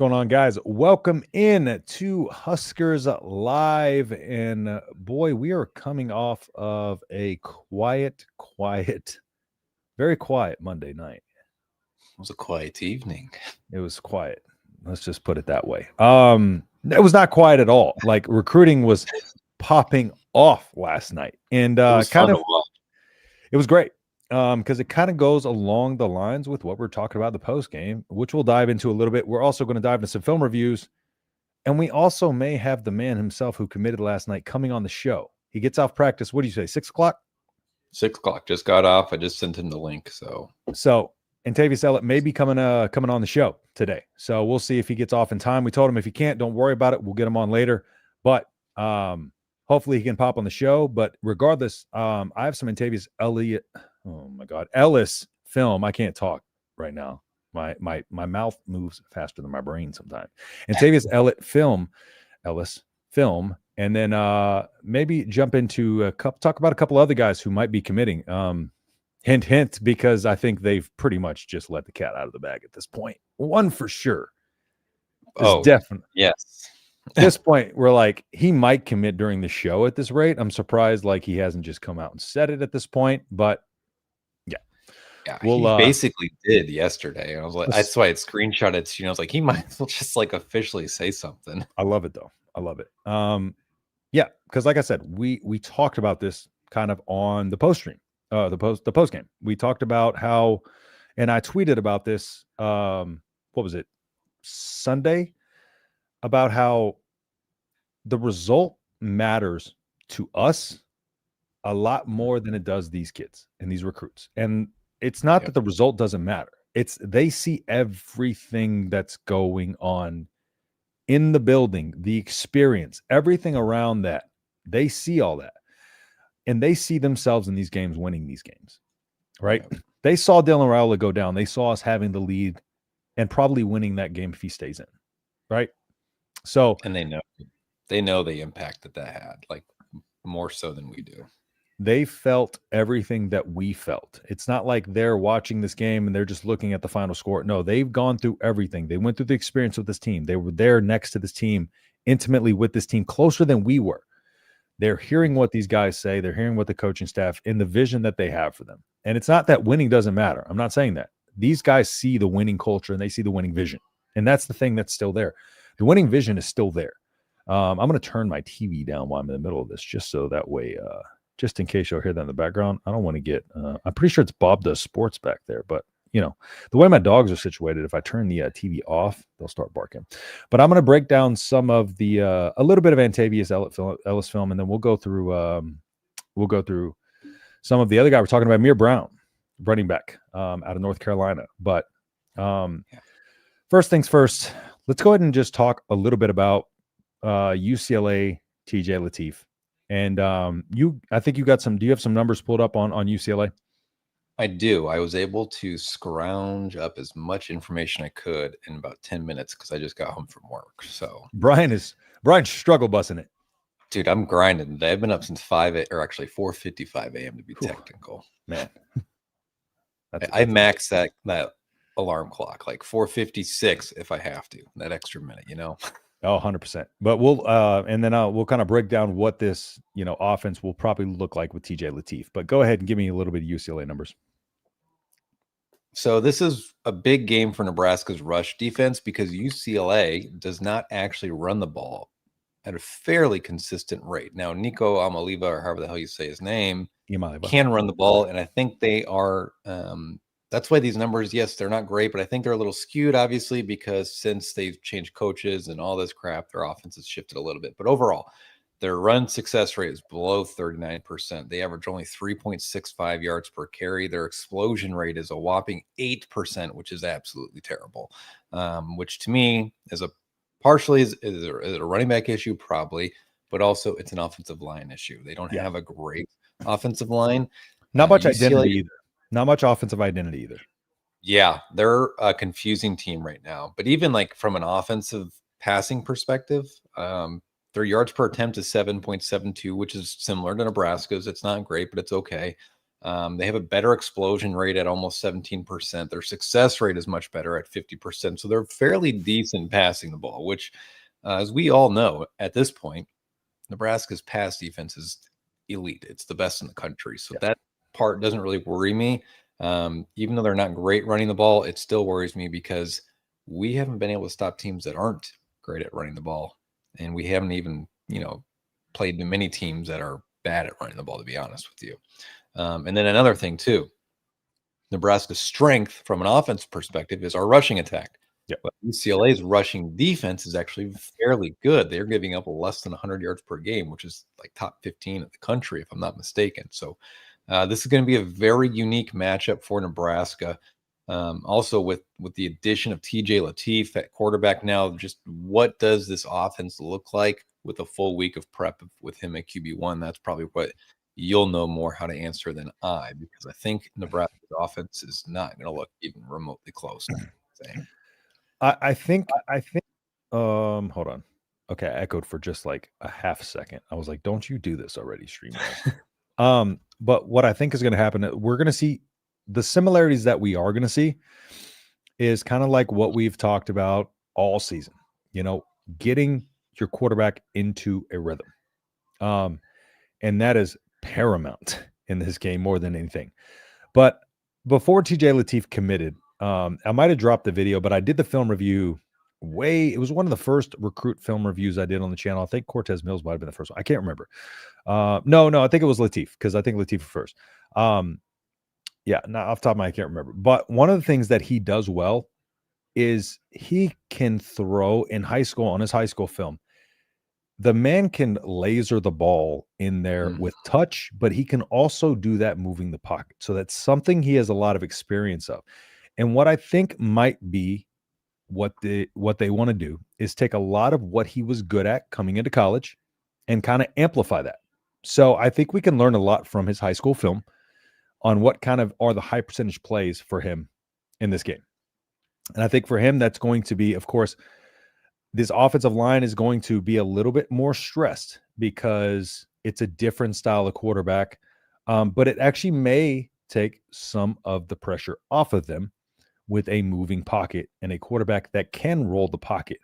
going on, guys? Welcome in to Huskers Live. And boy, we are coming off of a very quiet Monday night. It was a quiet evening. It was quiet. Let's just put it that way. It was not quiet at all. Like recruiting was popping off last night. And It was fun to watch. it was great. Because it kind of goes along the lines with what we're talking about in the post game, which we'll dive into a little bit. We're also going to dive into some film reviews, and we also may have the man himself who committed last night coming on the show. He gets off practice. What do you say? 6 o'clock? 6 o'clock. Just got off. I just sent him the link. So Antavius Ellett may be coming on the show today. So we'll see if he gets off in time. We told him if he can't, don't worry about it. We'll get him on later. But hopefully he can pop on the show. But regardless, I have some Antavius Elliott. Oh my God, Ellis film. I can't talk right now. My mouth moves faster than my brain sometimes. Antavius Ellis film, and then maybe jump into talk about a couple other guys who might be committing. Hint, hint, because I think they've pretty much just let the cat out of the bag at this point. One for sure. Definitely. Yes. At this point, we're like, he might commit during the show at this rate. I'm surprised like he hasn't just come out and said it at this point, but yeah, he basically did yesterday. I was like, that's why I screenshot it. I was like, he might as well just like officially say something. I love it though. I love it. Yeah, because like I said, we talked about this kind of on the post stream, the post game. We talked about how, and I tweeted about this. What was it? Sunday, about how the result matters to us a lot more than it does these kids and these recruits. And it's not that the result doesn't matter. It's they see everything that's going on in the building, the experience, everything around that. They see all that. And they see themselves in these games winning these games, right? Yeah. They saw Dylan Raiola go down. They saw us having the lead and probably winning that game if he stays in, right? So, and they know the impact that had, like more so than we do. They felt everything that we felt. It's not like they're watching this game and they're just looking at the final score. No, they've gone through everything. They went through the experience with this team. They were there next to this team, intimately with this team, closer than we were. They're hearing what these guys say. They're hearing what the coaching staff and the vision that they have for them. And it's not that winning doesn't matter. I'm not saying that. These guys see the winning culture and they see the winning vision. And that's the thing that's still there. The winning vision is still there. I'm going to turn my TV down while I'm in the middle of this, just so that way, just in case you'll hear that in the background. I don't want to get, I'm pretty sure it's Bob Does Sports back there, but you know, the way my dogs are situated, if I turn the TV off, they'll start barking. But I'm going to break down some of the, a little bit of Antavius Ellis film, and then we'll go through some of the other guy. We're talking about Amir Brown, running back out of North Carolina. But first things first, let's go ahead and just talk a little bit about UCLA TJ Lateef. And I think you got some. Do you have some numbers pulled up on UCLA? I do. I was able to scrounge up as much information I could in about 10 minutes because I just got home from work. So Brian's struggle busing it. Dude, I'm grinding today. I've been up since 4:55 a.m. to be technical. Man, I max that alarm clock like 4:56 if I have to. That extra minute, you know. Oh, 100%. But we'll kind of break down what this, offense will probably look like with TJ Lateef. But go ahead and give me a little bit of UCLA numbers. So this is a big game for Nebraska's rush defense because UCLA does not actually run the ball at a fairly consistent rate. Now, Nico Amaliva, or however the hell you say his name, can run the ball, and I think they are that's why these numbers, yes, they're not great, but I think they're a little skewed, obviously, because since they've changed coaches and all this crap, their offense has shifted a little bit. But overall, their run success rate is below 39%. They average only 3.65 yards per carry. Their explosion rate is a whopping 8%, which is absolutely terrible, which to me is partially is a running back issue, probably, but also it's an offensive line issue. They don't have a great offensive line. Not much identity either. Not much offensive identity either. Yeah, they're a confusing team right now. But even like from an offensive passing perspective, their yards per attempt is 7.72, which is similar to Nebraska's. It's not great, but it's okay. They have a better explosion rate at almost 17%. Their success rate is much better at 50%. So they're fairly decent passing the ball, which, as we all know at this point, Nebraska's pass defense is elite. It's the best in the country. So that part doesn't really worry me. Even though they're not great running the ball, it still worries me because we haven't been able to stop teams that aren't great at running the ball. And we haven't even, played many teams that are bad at running the ball, to be honest with you. And then another thing too, Nebraska's strength from an offense perspective is our rushing attack. But UCLA's rushing defense is actually fairly good. They're giving up less than 100 yards per game, which is like top 15 in the country, if I'm not mistaken. So this is going to be a very unique matchup for Nebraska. Also, with the addition of TJ Lateef at quarterback now, just what does this offense look like with a full week of prep with him at QB1? That's probably what you'll know more how to answer than I, because I think Nebraska's offense is not going to look even remotely close. I think, hold on. Okay, I echoed for just like a half second. I was like, don't you do this already, StreamYard. But what I think is going to happen, we're going to see the similarities that we are going to see is kind of like what we've talked about all season, getting your quarterback into a rhythm. And that is paramount in this game more than anything. But before TJ Lateef committed, I might have dropped the video, but I did the film review it was one of the first recruit film reviews I did on the channel. I think Cortez Mills might have been the first one. I can't remember. No, I think it was Lateef, because I think Lateef was first. Yeah, not off the top of my head, I can't remember. But one of the things that he does well is he can throw in high school, on his high school film. The man can laser the ball in there with touch, but he can also do that moving the pocket. So that's something he has a lot of experience of. And what I think might be what they want to do is take a lot of what he was good at coming into college and kind of amplify that. So I think we can learn a lot from his high school film on what kind of are the high percentage plays for him in this game. And I think for him, that's going to be, of course, this offensive line is going to be a little bit more stressed because it's a different style of quarterback. But it actually may take some of the pressure off of them with a moving pocket and a quarterback that can roll the pocket.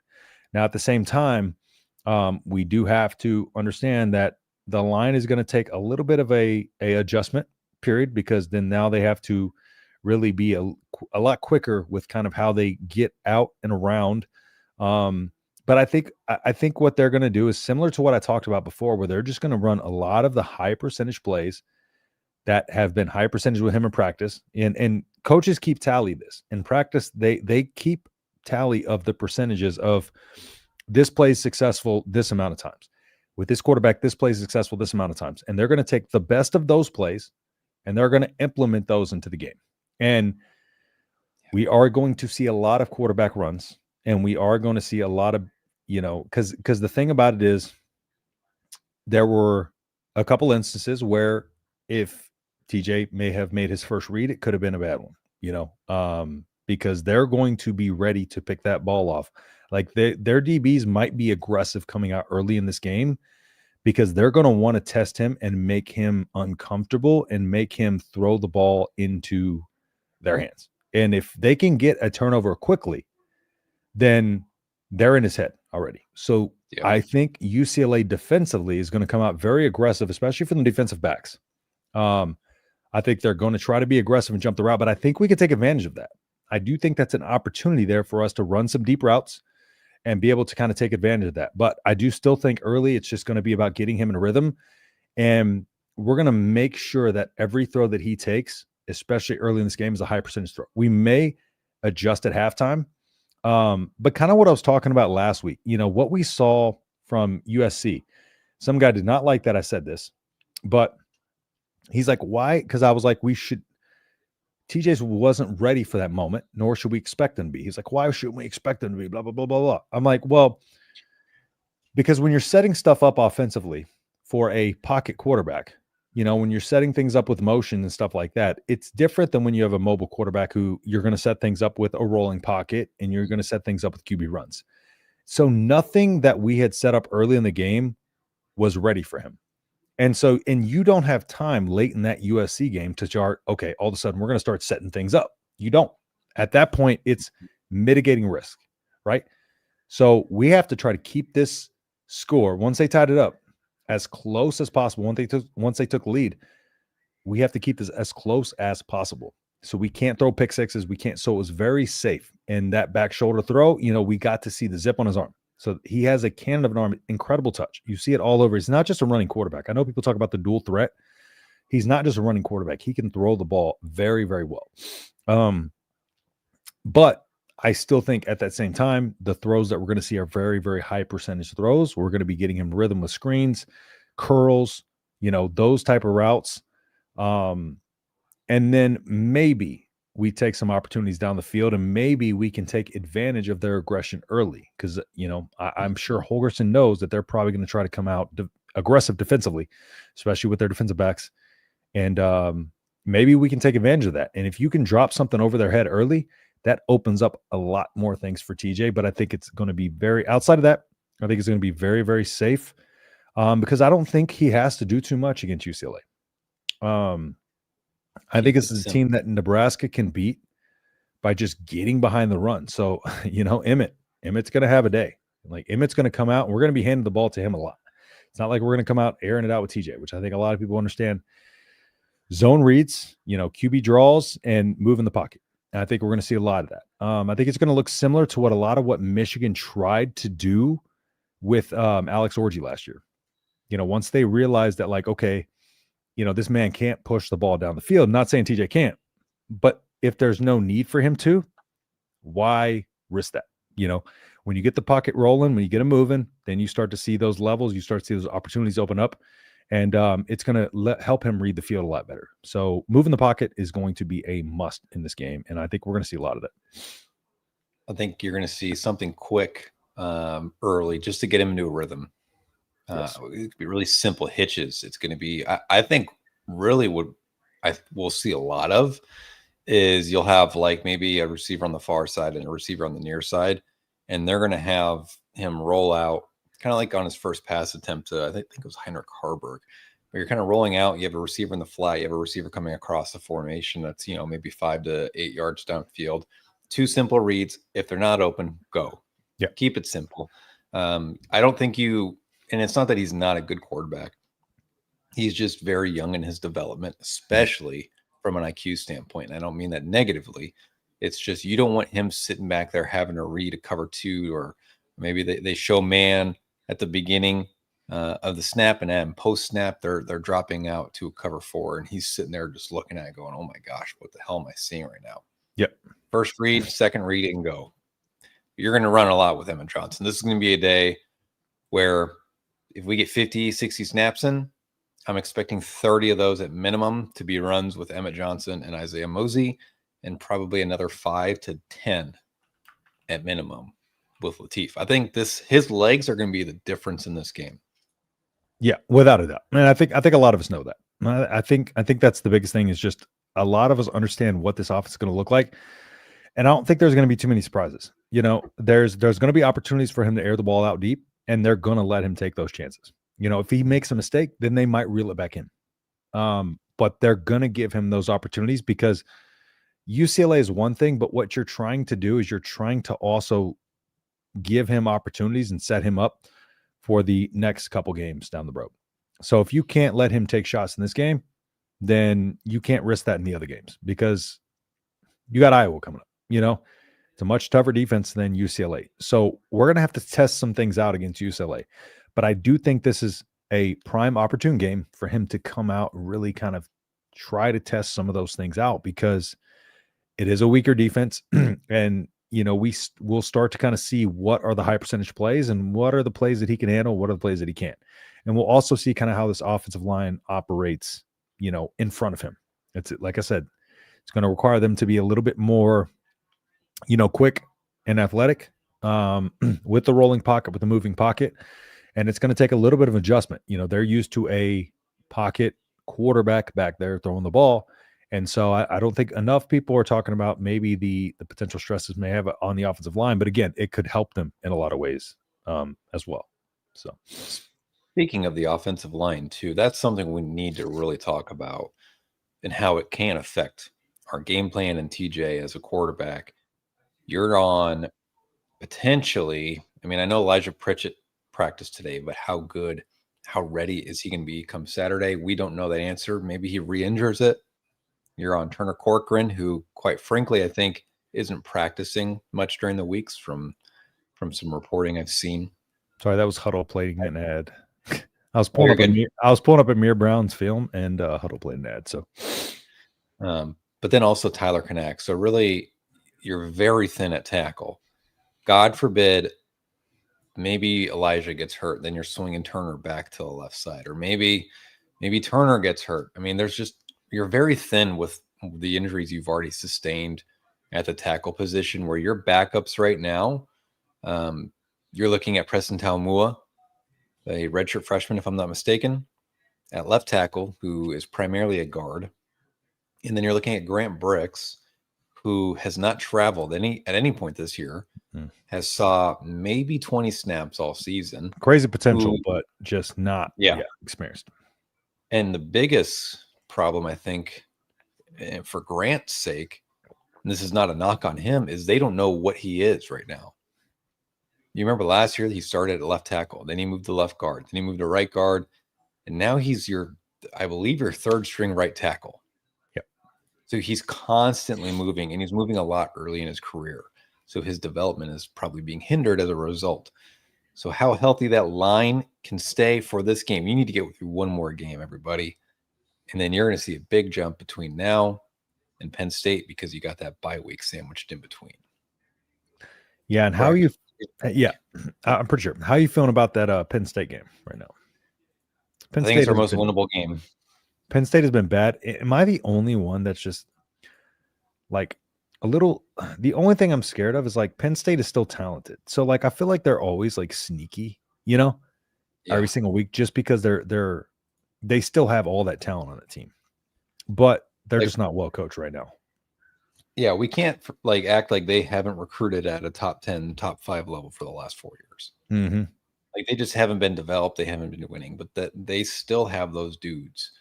Now, at the same time, we do have to understand that the line is going to take a little bit of a adjustment period, because then now they have to really be a lot quicker with kind of how they get out and around. But I think what they're going to do is similar to what I talked about before, where they're just going to run a lot of the high percentage plays that have been high percentage with him in practice. And coaches keep tally this. In practice, they keep tally of the percentages of this play is successful this amount of times. With this quarterback, this play is successful this amount of times. And they're going to take the best of those plays and they're going to implement those into the game. And we are going to see a lot of quarterback runs, and we are going to see a lot of, because the thing about it is there were a couple instances where if TJ may have made his first read, it could have been a bad one, because they're going to be ready to pick that ball off. Like their DBs might be aggressive coming out early in this game because they're going to want to test him and make him uncomfortable and make him throw the ball into their hands. And if they can get a turnover quickly, then they're in his head already. So I think UCLA defensively is going to come out very aggressive, especially from the defensive backs. I think they're going to try to be aggressive and jump the route, but I think we could take advantage of that. I do think that's an opportunity there for us to run some deep routes and be able to kind of take advantage of that. But I do still think early it's just going to be about getting him in a rhythm. And we're going to make sure that every throw that he takes, especially early in this game, is a high percentage throw. We may adjust at halftime. But kind of what I was talking about last week, what we saw from USC, some guy did not like that I said this, but he's like, why? Because I was like, TJ's wasn't ready for that moment, nor should we expect him to be. He's like, why shouldn't we expect him to be? Blah, blah, blah, blah, blah. I'm like, well, because when you're setting stuff up offensively for a pocket quarterback, when you're setting things up with motion and stuff like that, it's different than when you have a mobile quarterback who you're going to set things up with a rolling pocket and you're going to set things up with QB runs. So nothing that we had set up early in the game was ready for him. And so, and you don't have time late in that USC game to start, okay, all of a sudden we're going to start setting things up. You don't. At that point, it's mitigating risk, right? So we have to try to keep this score, once they tied it up, as close as possible. Once they took the lead, we have to keep this as close as possible. So we can't throw pick sixes. We can't. So it was very safe. And that back shoulder throw, we got to see the zip on his arm. So he has a cannon of an arm, incredible touch. You see it all over. He's not just a running quarterback. I know people talk about the dual threat. He's not just a running quarterback. He can throw the ball very, very well. But I still think at that same time, the throws that we're going to see are very, very high percentage throws. We're going to be getting him rhythm with screens, curls, those type of routes. And then maybe we take some opportunities down the field, and maybe we can take advantage of their aggression early. Because, I'm sure Holgorsen knows that they're probably going to try to come out aggressive defensively, especially with their defensive backs. And maybe we can take advantage of that. And if you can drop something over their head early, that opens up a lot more things for TJ. But I think it's going to be outside of that, I think it's going to be very, very safe because I don't think he has to do too much against UCLA. I think it's a team that Nebraska can beat by just getting behind the run. So, Emmett's going to have a day. Like, Emmett's going to come out, and we're going to be handing the ball to him a lot. It's not like we're going to come out airing it out with TJ, which I think a lot of people understand. Zone reads, QB draws, and move in the pocket. And I think we're going to see a lot of that. I think it's going to look similar to what Michigan tried to do with Alex Orji last year. Once they realized that, like, okay, this man can't push the ball down the field. I'm not saying TJ can't, but if there's no need for him to, why risk that? When you get the pocket rolling, when you get him moving, then you start to see those levels, you start to see those opportunities open up, and it's going to help him read the field a lot better. So moving the pocket is going to be a must in this game, and I think we're going to see a lot of that. I think you're going to see something quick early just to get him into a rhythm. Yes. It could be really simple hitches. It's going to be, I think, really what we'll see a lot of is you'll have like maybe a receiver on the far side and a receiver on the near side, and they're going to have him roll out kind of like on his first pass attempt to, I think it was Heinrich Harburg, where you're kind of rolling out. You have a receiver in the flat, you have a receiver coming across the formation that's, maybe 5 to 8 yards downfield. 2 simple reads. If they're not open, go. Yeah. Keep it simple. I don't think and it's not that he's not a good quarterback. He's just very young in his development, especially from an IQ standpoint. And I don't mean that negatively. It's just you don't want him sitting back there having to read a cover 2, or maybe they show man at the beginning of the snap, and then post snap they're dropping out to a cover 4, and he's sitting there just looking at it going, oh my gosh, what the hell am I seeing right now? Yep. First read, second read, and go. You're going to run a lot with Emmett Johnson. This is going to be a day where if we get 50, 60 snaps in, I'm expecting 30 of those at minimum to be runs with Emmett Johnson and Isaiah Mosey, and probably another 5 to 10 at minimum with Lateef. I think his legs are going to be the difference in this game. Yeah, without a doubt. And I think a lot of us know that. I think that's the biggest thing, is just a lot of us understand what this offense is going to look like. And I don't think there's going to be too many surprises. There's going to be opportunities for him to air the ball out deep, and they're going to let him take those chances. If he makes a mistake, then they might reel it back in. But they're going to give him those opportunities, because UCLA is one thing, but what you're trying to do is you're trying to also give him opportunities and set him up for the next couple games down the road. So if you can't let him take shots in this game, then you can't risk that in the other games, because you got Iowa coming up. It's a much tougher defense than UCLA. So we're going to have to test some things out against UCLA. But I do think this is a prime opportune game for him to come out and really kind of try to test some of those things out, because it is a weaker defense. And, we'll start to kind of see what are the high percentage plays and what are the plays that he can handle, what are the plays that he can't. And we'll also see kind of how this offensive line operates, in front of him. It's, like I said, it's going to require them to be a little bit more, quick and athletic with the rolling pocket, with the moving pocket. And it's going to take a little bit of adjustment. They're used to a pocket quarterback back there throwing the ball. And so I don't think enough people are talking about maybe the potential stresses may have on the offensive line. But again, it could help them in a lot of ways as well. So, Speaking of the offensive line, too, that's something we need to really talk about and how it can affect our game plan and TJ as a quarterback. You're on potentially, I mean, I know Elijah Pritchett practiced today, but how ready is he going to be come Saturday? We don't know that answer. Maybe he re-injures it. You're on Turner Corcoran, who, quite frankly, I think isn't practicing much during the weeks from some reporting I've seen. Sorry, that was Huddle playing an ad. I was pulling up Amir Brown's film and Huddle played an ad. So, but then also Tyler Knack. So really, you're very thin at tackle. God forbid, maybe Elijah gets hurt, then you're swinging Turner back to the left side, or maybe Turner gets hurt. I mean, you're very thin with the injuries you've already sustained at the tackle position. Where your backups right now, you're looking at Preston Taumua, a redshirt freshman, if I'm not mistaken, at left tackle, who is primarily a guard. And then you're looking at Grant Bricks, who has not traveled at any point this year, has saw maybe 20 snaps all season. Crazy potential, but just not experienced. And the biggest problem, I think, for Grant's sake, and this is not a knock on him, is they don't know what he is right now. You remember last year he started at left tackle, then he moved to left guard, then he moved to right guard, and now he's I believe your third string right tackle. Yep. So he's constantly moving, and he's moving a lot early in his career. So his development is probably being hindered as a result. So how healthy that line can stay for this game, you need to get through one more game, everybody. And then you're going to see a big jump between now and Penn State because you got that bye week sandwiched in between. Yeah, and how are you? Yeah, I'm pretty sure. How are you feeling about that Penn State game right now? I think it's our most winnable game. Penn State has been bad. Am I the only one that's just like a little? The only thing I'm scared of is like Penn State is still talented. So like I feel like they're always like sneaky, every single week, just because they still have all that talent on the team, but they're just not well coached right now. Yeah, we can't act like they haven't recruited at a top 10, top 5 level for the last 4 years. Mm-hmm. Like they just haven't been developed. They haven't been winning, but that they still have those dudes.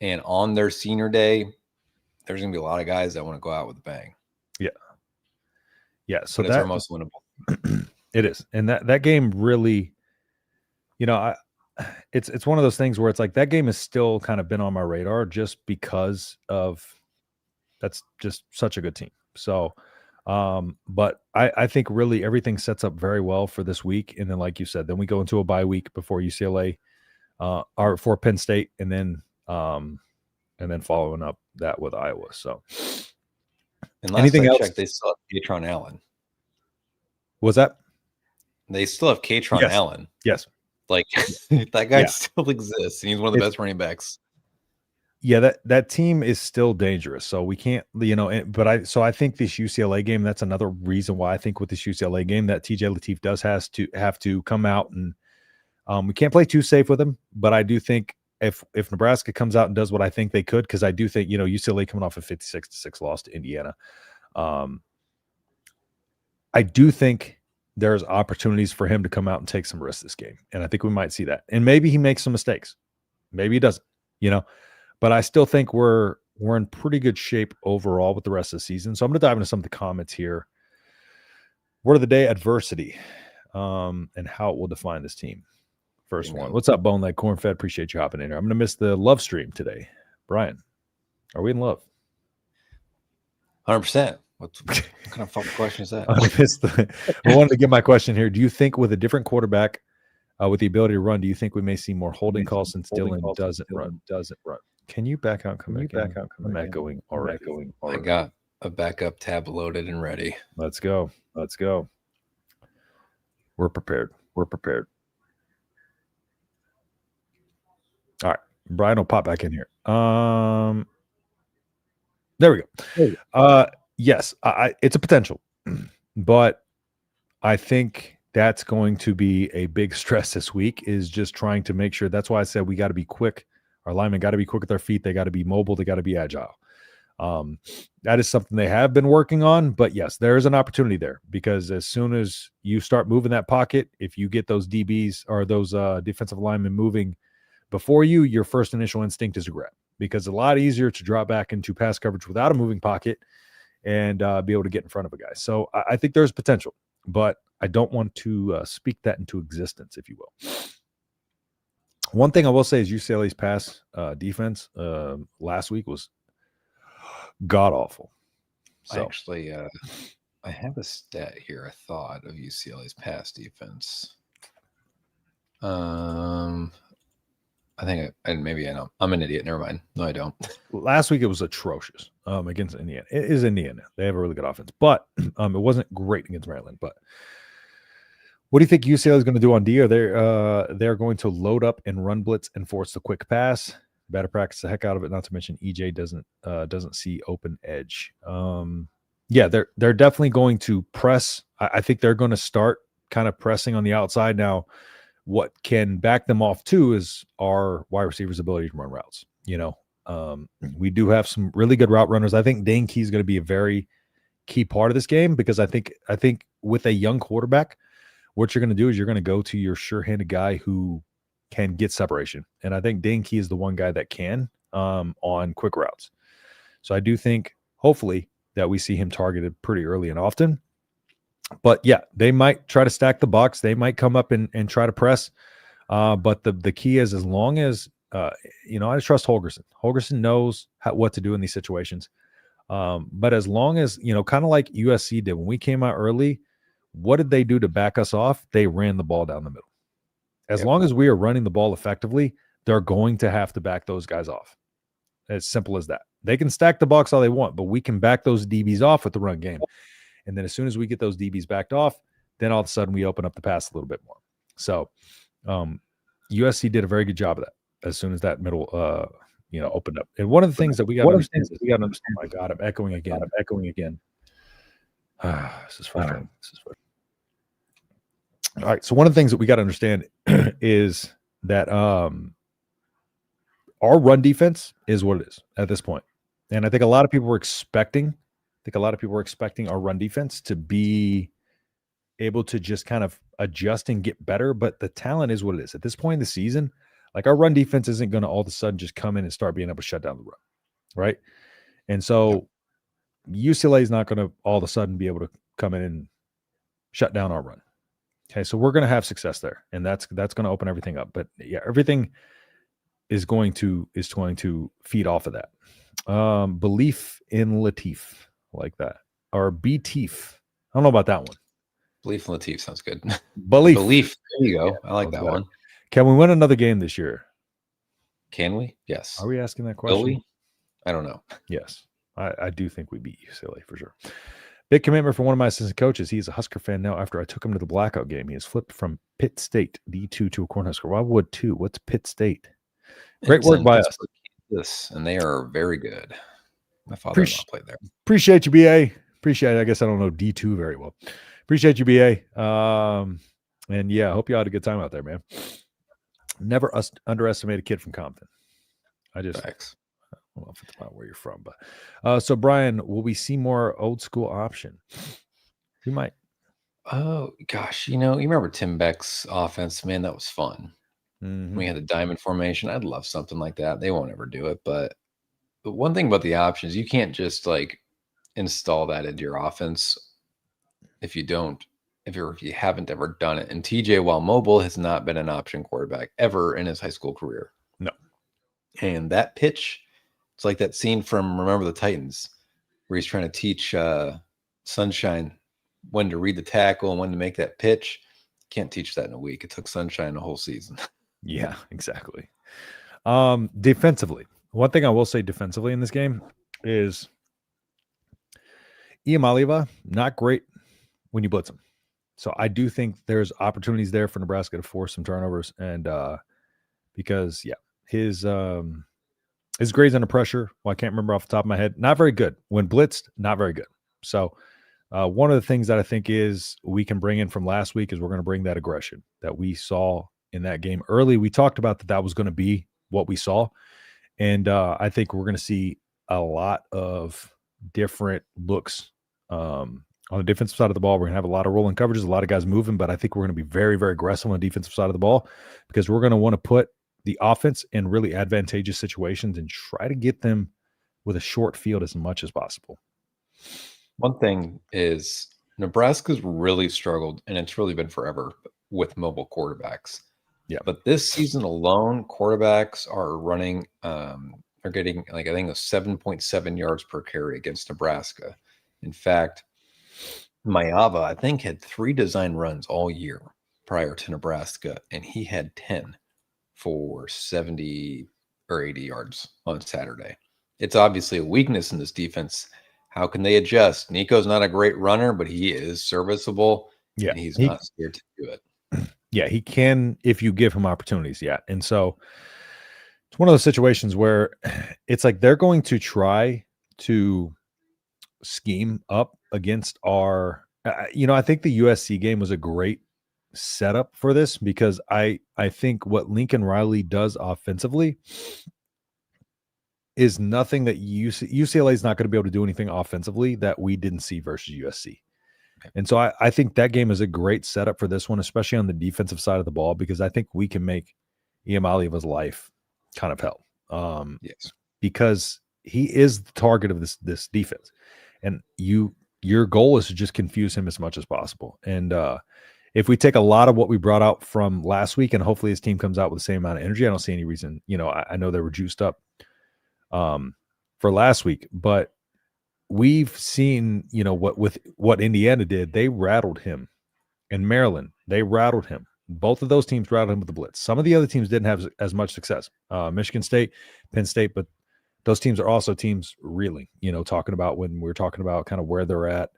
And on their senior day, there's going to be a lot of guys that want to go out with a bang. Yeah. Yeah. So that's our most winnable. It is. And that game really, it's one of those things where it's like that game has still kind of been on my radar just because of that's just such a good team. So, but I think really everything sets up very well for this week. And then, like you said, then we go into a bye week before UCLA, or for Penn State, and then following up that with Iowa. So, and last anything else? Checked, they still have Katron Allen. Was that? They still have Katron Allen. Yes. Like that guy still exists. And he's one of the best running backs. Yeah, that team is still dangerous. So we can't, but I think this UCLA game, that's another reason why I think with this UCLA game that TJ Lateef does have to come out and we can't play too safe with him. But I do think if Nebraska comes out and does what I think they could, because I do think, UCLA coming off a 56-6 loss to Indiana. I do think there's opportunities for him to come out and take some risks this game. And I think we might see that. And maybe he makes some mistakes. Maybe he doesn't, But I still think we're in pretty good shape overall with the rest of the season. So I'm going to dive into some of the comments here. Word of the day: adversity, and how it will define this team. First one. What's up, Bone Leg Corn Fed? Appreciate you hopping in here. I'm going to miss the love stream today. Brian, are we in love? 100%. What kind of fucking question is that? I wanted to get my question here. Do you think with a different quarterback, with the ability to run, do you think we may see more holding calls since Dylan doesn't run? Can you back out? I'm echoing already. I got a backup tab loaded and ready. Let's go. We're prepared. All right. Brian will pop back in here. There we go. Yes, it's a potential, but I think that's going to be a big stress this week, is just trying to make sure. That's why I said we got to be quick. Our linemen got to be quick with their feet. They got to be mobile. They got to be agile. That is something they have been working on. But yes, there is an opportunity there, because as soon as you start moving that pocket, if you get those DBs or those defensive linemen moving before you, your first initial instinct is to grab, because it's a lot easier to drop back into pass coverage without a moving pocket and be able to get in front of a guy. So I think there's potential, but I don't want to speak that into existence, if you will. One thing I will say is UCLA's pass defense last week was god awful. So actually, I have a stat here. I thought of UCLA's pass defense. I think maybe I know. I'm an idiot. Never mind. No, I don't. Last week it was atrocious against Indiana. It is Indiana. They have a really good offense, but it wasn't great against Maryland. But what do you think UCLA is going to do on D? Are they're going to load up and run blitz and force the quick pass? Better practice the heck out of it. Not to mention EJ doesn't see open edge. Yeah, they're definitely going to press. I think they're going to start kind of pressing on the outside now. What can back them off too is our wide receivers' ability to run routes. We do have some really good route runners. I think Dane Key is going to be a very key part of this game, because I think with a young quarterback, what you're going to do is you're going to go to your sure-handed guy who can get separation. And I think Dane Key is the one guy that can on quick routes. So I do think, hopefully, that we see him targeted pretty early and often. But yeah, they might try to stack the box. They might come up and try to press. But the key is, as long as, I trust Holgerson. Holgerson knows what to do in these situations. But as long as, kind of like USC did when we came out early, what did they do to back us off? They ran the ball down the middle. As long as we are running the ball effectively, they're going to have to back those guys off. As simple as that. They can stack the box all they want, but we can back those DBs off with the run game. And then as soon as we get those DBs backed off, then all of a sudden we open up the pass a little bit more. So USC did a very good job of that as soon as that middle, opened up. And one of the things that we got to understand is, oh my God, I'm echoing again. This is frustrating. All right. So one of the things that we got to understand is that our run defense is what it is at this point. And I think a lot of people were expecting our run defense to be able to just kind of adjust and get better. But the talent is what it is. At this point in the season, like, our run defense isn't going to all of a sudden just come in and start being able to shut down the run. Right. And so UCLA is not going to all of a sudden be able to come in and shut down our run. Okay. So we're going to have success there. And that's going to open everything up. But yeah, everything is going to feed off of that. Belief in Lateef. Like that, or Beteef. I don't know about that one. Belief in Lateef sounds good. Belief. There you go. Yeah, I like that one. Can we win another game this year? Can we? Yes. Are we asking that question? Will we? I don't know. Yes, I do think we beat UCLA for sure. Big commitment for one of my assistant coaches. He's a Husker fan now. After I took him to the blackout game, he has flipped from Pitt State D2 to a Cornhusker. Why would 2? What's Pitt State? Great work by us. Yes, and they are very good. My father-in-law played there. Appreciate you, BA. Appreciate it. I guess I don't know D2 very well. Appreciate you, BA. And yeah, I hope you had a good time out there, man. Never underestimate a kid from Compton. I don't know if it's about where you're from, but so Brian, will we see more old school option? We might. Oh gosh, you remember Tim Beck's offense? Man, that was fun. Mm-hmm. We had the diamond formation. I'd love something like that. They won't ever do it, but one thing about the options, you can't just like install that into your offense if you haven't ever done it. And TJ, while mobile, has not been an option quarterback ever in his high school career. No. And that pitch, it's like that scene from Remember the Titans where he's trying to teach Sunshine when to read the tackle and when to make that pitch. Can't teach that in a week. It took Sunshine a whole season. Yeah, exactly. Defensively, one thing I will say defensively in this game is Iamaliva, not great when you blitz him. So I do think there's opportunities there for Nebraska to force some turnovers. And because, yeah, his grades under pressure, well, I can't remember off the top of my head, not very good. When blitzed, not very good. So one of the things that I think is we can bring in from last week is we're going to bring that aggression that we saw in that game early. We talked about that was going to be what we saw. And I think we're going to see a lot of different looks. On the defensive side of the ball, we're going to have a lot of rolling coverages, a lot of guys moving, but I think we're going to be very, very aggressive on the defensive side of the ball because we're going to want to put the offense in really advantageous situations and try to get them with a short field as much as possible. One thing is Nebraska's really struggled, and it's really been forever, with mobile quarterbacks. Yeah. But this season alone, quarterbacks are running, they're getting like, I think, 7.7 yards per carry against Nebraska. In fact, Mayava, I think, had 3 design runs all year prior to Nebraska, and he had 10 for 70 or 80 yards on Saturday. It's obviously a weakness in this defense. How can they adjust? Nico's not a great runner, but he is serviceable. Yeah. And he's not scared to do it. Yeah, he can if you give him opportunities. Yeah. And so it's one of those situations where it's like they're going to try to scheme up against our I think the USC game was a great setup for this because I think what Lincoln Riley does offensively is nothing that UCLA is not going to be able to do anything offensively that we didn't see versus USC. And so I think that game is a great setup for this one, especially on the defensive side of the ball, because I think we can make Iamaleava's life kind of hell. Yes, because he is the target of this defense, and your goal is to just confuse him as much as possible. And if we take a lot of what we brought out from last week, and hopefully his team comes out with the same amount of energy, I don't see any reason. I know they were juiced up for last week, but we've seen, what Indiana did. They rattled him, and Maryland, they rattled him. Both of those teams rattled him with the blitz. Some of the other teams didn't have as much success. Michigan State, Penn State, but those teams are also teams reeling, talking about when we're talking about kind of where they're at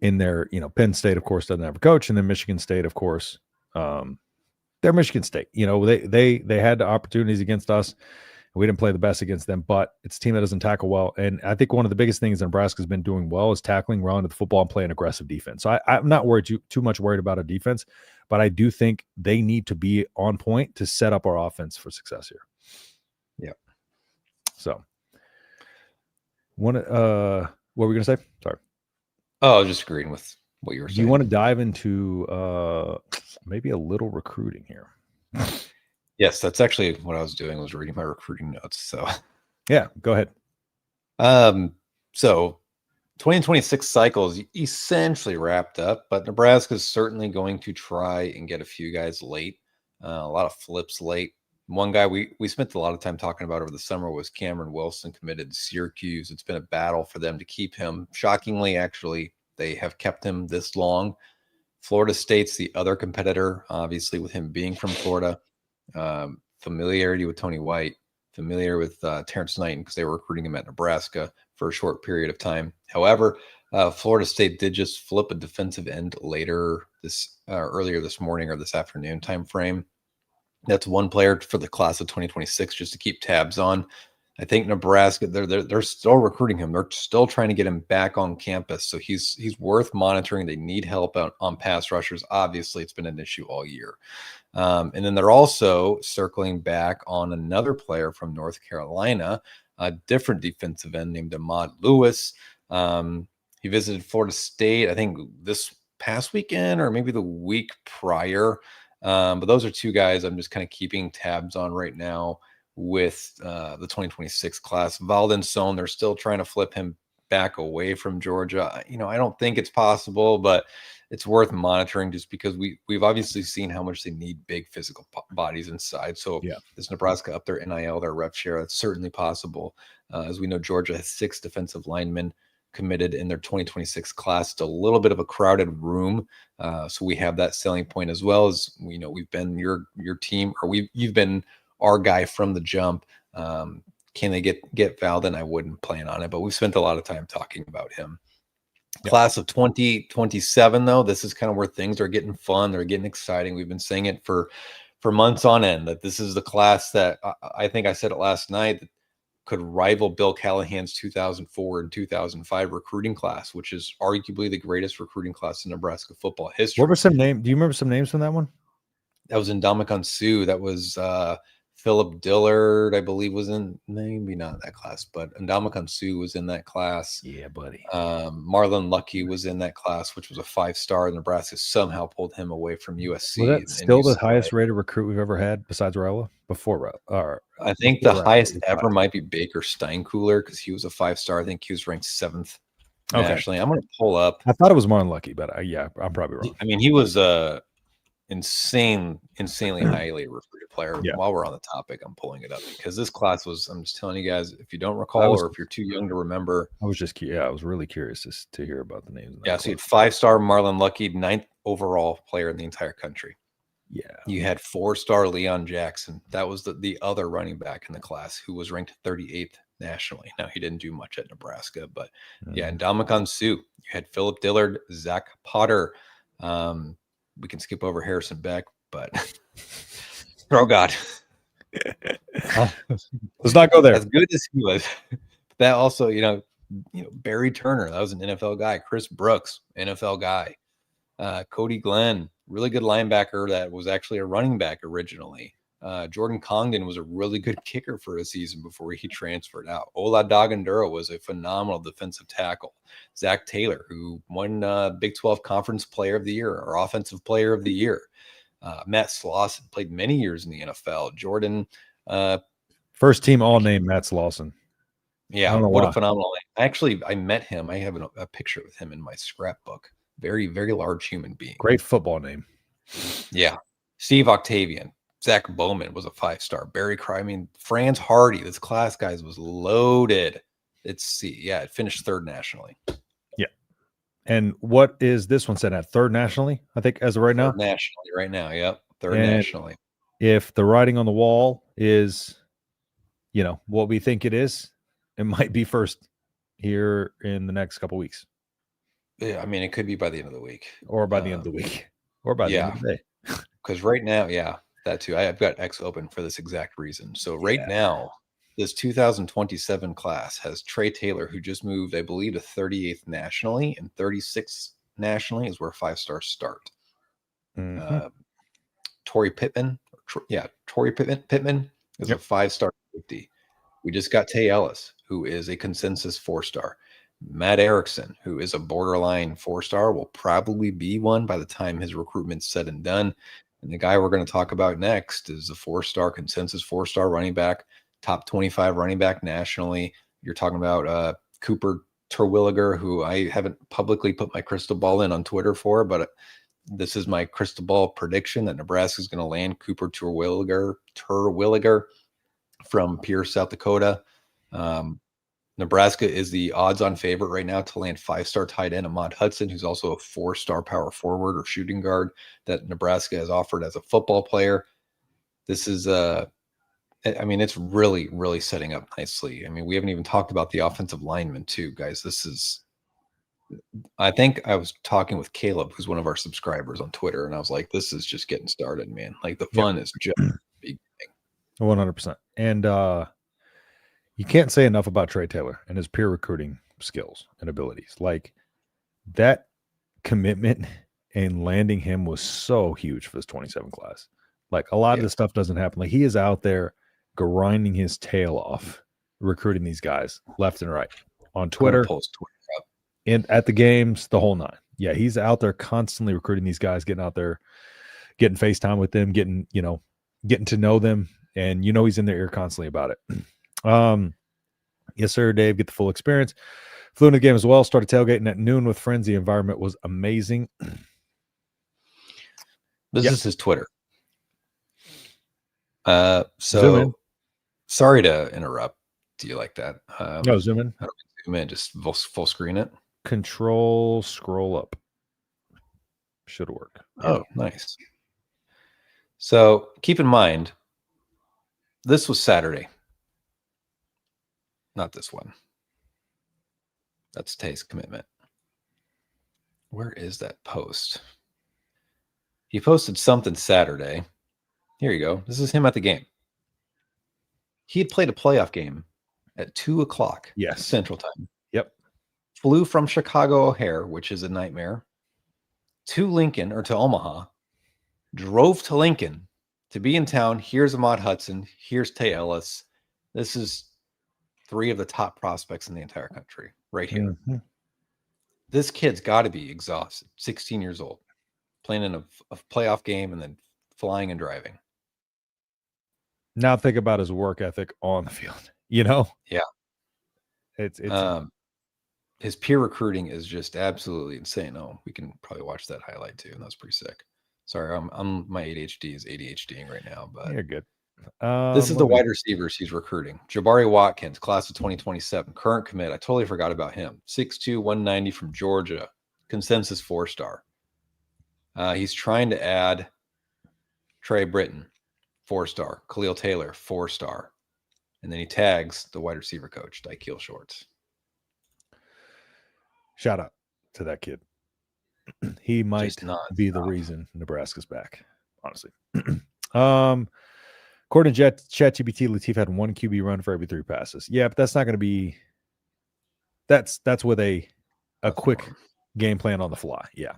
in their, Penn State, of course, doesn't have a coach. And then Michigan State, of course, they're Michigan State. They had the opportunities against us. We didn't play the best against them, but it's a team that doesn't tackle well. And I think one of the biggest things Nebraska's been doing well is tackling, running to the football, and playing aggressive defense. So I'm not too much worried about a defense, but I do think they need to be on point to set up our offense for success here. Yeah. So, what were we going to say? Sorry. Oh, I was just agreeing with what you were saying. Do you want to dive into maybe a little recruiting here? Yes, that's actually what I was doing, was reading my recruiting notes. So yeah, go ahead. So 2026 cycles essentially wrapped up, but Nebraska is certainly going to try and get a few guys late. A lot of flips late. One guy we spent a lot of time talking about over the summer was Cameron Wilson, committed to Syracuse. It's been a battle for them to keep him. Shockingly, actually, they have kept him this long. Florida State's the other competitor, obviously, with him being from Florida. Familiarity with Tony White, familiar with Terrence Knighton, because they were recruiting him at Nebraska for a short period of time. However, Florida State did just flip a defensive end earlier this morning or this afternoon time frame. That's one player for the class of 2026 just to keep tabs on. I think Nebraska, they're still recruiting him. They're still trying to get him back on campus. So he's worth monitoring. They need help on pass rushers. Obviously, it's been an issue all year. And then they're also circling back on another player from North Carolina, a different defensive end named Ahmad Lewis. He visited Florida State, I think, this past weekend or maybe the week prior. But those are two guys I'm just kind of keeping tabs on right now with the 2026 class. Valden Sohn, they're still trying to flip him back away from Georgia. I don't think it's possible, but it's worth monitoring just because we've obviously seen how much they need big physical bodies inside. So yeah, is Nebraska up their NIL, their rep share? That's certainly possible. As we know, Georgia has 6 defensive linemen committed in their 2026 class. It's a little bit of a crowded room. So we have that selling point, as well as, we've been your team, or you've been our guy from the jump. Can they get Valden? I wouldn't plan on it, but we've spent a lot of time talking about him. Yep. Class of 2027, though, this is kind of where things are getting fun. They're getting exciting. We've been saying it for months on end, that this is the class that I think I said it last night, that could rival Bill Callahan's 2004 and 2005 recruiting class, which is arguably the greatest recruiting class in Nebraska football history. What were some names? Do you remember some names from that one? That was Ndamukong Suh. That was Philip Dillard, I believe, was in, maybe not that class, but Ndamukong Suh was in that class. Yeah, buddy. Marlon Lucky was in that class, which was a 5-star. Nebraska somehow pulled him away from USC. Was that still the highest rated recruit we've ever had besides Raiola? I think the highest ever might be Baker Steinkuhler because he was a 5-star. I think he was ranked 7th nationally. I'm going to pull up. I thought it was Marlon Lucky, but yeah, I'm probably wrong. I mean, he was insanely highly recruited player. Yeah. While we're on the topic, I'm pulling it up because this class was, I'm just telling you guys, if you don't recall or if you're too young to remember. I was really curious to hear about the names. Yeah, so you had 5-star Marlon Lucky, 9th overall player in the entire country. Yeah. You had 4-star Leon Jackson. That was the other running back in the class who was ranked 38th nationally. Now, he didn't do much at Nebraska, but yeah, Ndamukong Suh. You had Philip Dillard, Zach Potter. We can skip over Harrison Beck, but oh God. Let's not go there. As good as he was. That also, you know, Barry Turner, that was an NFL guy. Chris Brooks, NFL guy. Cody Glenn, really good linebacker that was actually a running back originally. Jordan Congdon was a really good kicker for a season before he transferred out. Ola Dagandura was a phenomenal defensive tackle. Zach Taylor, who won Big 12 Conference Player of the Year or Offensive Player of the Year. Matt Slauson played many years in the NFL. Jordan. First team all name Matt Slauson. Yeah, what a phenomenal name. Actually, I met him. I have a picture with him in my scrapbook. Very, very large human being. Great football name. Yeah. Steve Octavian. Zach Bowman was a 5-star. Barry Cry. I mean, Franz Hardy, this class, guys, was loaded. It finished 3rd nationally. Yeah. And what is this one set at? 3rd nationally, I think, as of right now? 3rd nationally right now. Yep. 3rd nationally. If the writing on the wall is, what we think it is, it might be 1st here in the next couple weeks. Yeah, I mean, it could be by the end of the week. Or by the end of the week. Or by the end of the day. Because right now, that too. I've got X open for this exact reason. So now, this 2027 class has Trey Taylor, who just moved, I believe, to 38th nationally, and 36th nationally is where 5-stars start. Torrey Pittman. Torrey Pittman is a 5-star 50. We just got Tay Ellis, who is a consensus 4-star. Matt Erickson, who is a borderline 4-star, will probably be one by the time his recruitment's said and done. And the guy we're going to talk about next is a 4-star consensus 4-star running back, top 25 running back nationally. You're talking about Cooper Terwilliger, who I haven't publicly put my crystal ball in on Twitter for, but this is my crystal ball prediction that Nebraska is going to land Cooper Terwilliger from Pierce, South Dakota. Nebraska is the odds-on favorite right now to land 5-star tight end Ahmad Hudson, who's also a 4-star power forward or shooting guard that Nebraska has offered as a football player. This is it's really, really setting up nicely. I mean, we haven't even talked about the offensive linemen too, guys. I think I was talking with Caleb, who's one of our subscribers on Twitter, and I was like, this is just getting started, man. Like the fun is just beginning. 100%. And you can't say enough about Trey Taylor and his peer recruiting skills and abilities. Like that commitment and landing him was so huge for this 27 class. Like a lot of this stuff doesn't happen. Like he is out there grinding his tail off, recruiting these guys left and right on Twitter and at the games, the whole 9. Yeah, he's out there constantly recruiting these guys, getting out there, getting FaceTime with them, getting to know them, and he's in their ear constantly about it. Yes, sir, Dave. Get the full experience. Flew into the game as well. Started tailgating at noon with friends. The environment was amazing. This is his Twitter. So sorry to interrupt. Do you like that? No, zoom in. How do we zoom in? Just full screen it. Control scroll up. Should work. Oh, nice. So keep in mind, this was Saturday. Not this one. That's Tay's commitment. Where is that post? He posted something Saturday. Here you go. This is him at the game. He had played a playoff game at 2:00 Central Time. Yep. Flew from Chicago O'Hare, which is a nightmare, to Lincoln or to Omaha, drove to Lincoln to be in town. Here's Ahmad Hudson. Here's Tay Ellis. This is 3 of the top prospects in the entire country right here. Mm-hmm. This kid's got to be exhausted. 16 years old, playing in a playoff game and then flying and driving. Now think about his work ethic on the field. Yeah, it's his peer recruiting is just absolutely insane. Oh, we can probably watch that highlight too, and that's pretty sick. Sorry, my ADHD is ADHDing right now, but you're good. This is the wide receivers he's recruiting. Jabari Watkins, class of 2027, current commit. I totally forgot about him. 6'2", 190 from Georgia, consensus 4-star. He's trying to add Trey Britton, 4-star. Khalil Taylor, 4-star. And then he tags the wide receiver coach, Dykeel Shorts. Shout out to that kid. He might be the reason Nebraska's back, honestly. According to ChatGPT, Lateef had 1 QB run for every 3 passes. Yeah, but that's not going to be – that's with a quick game plan on the fly. Yeah.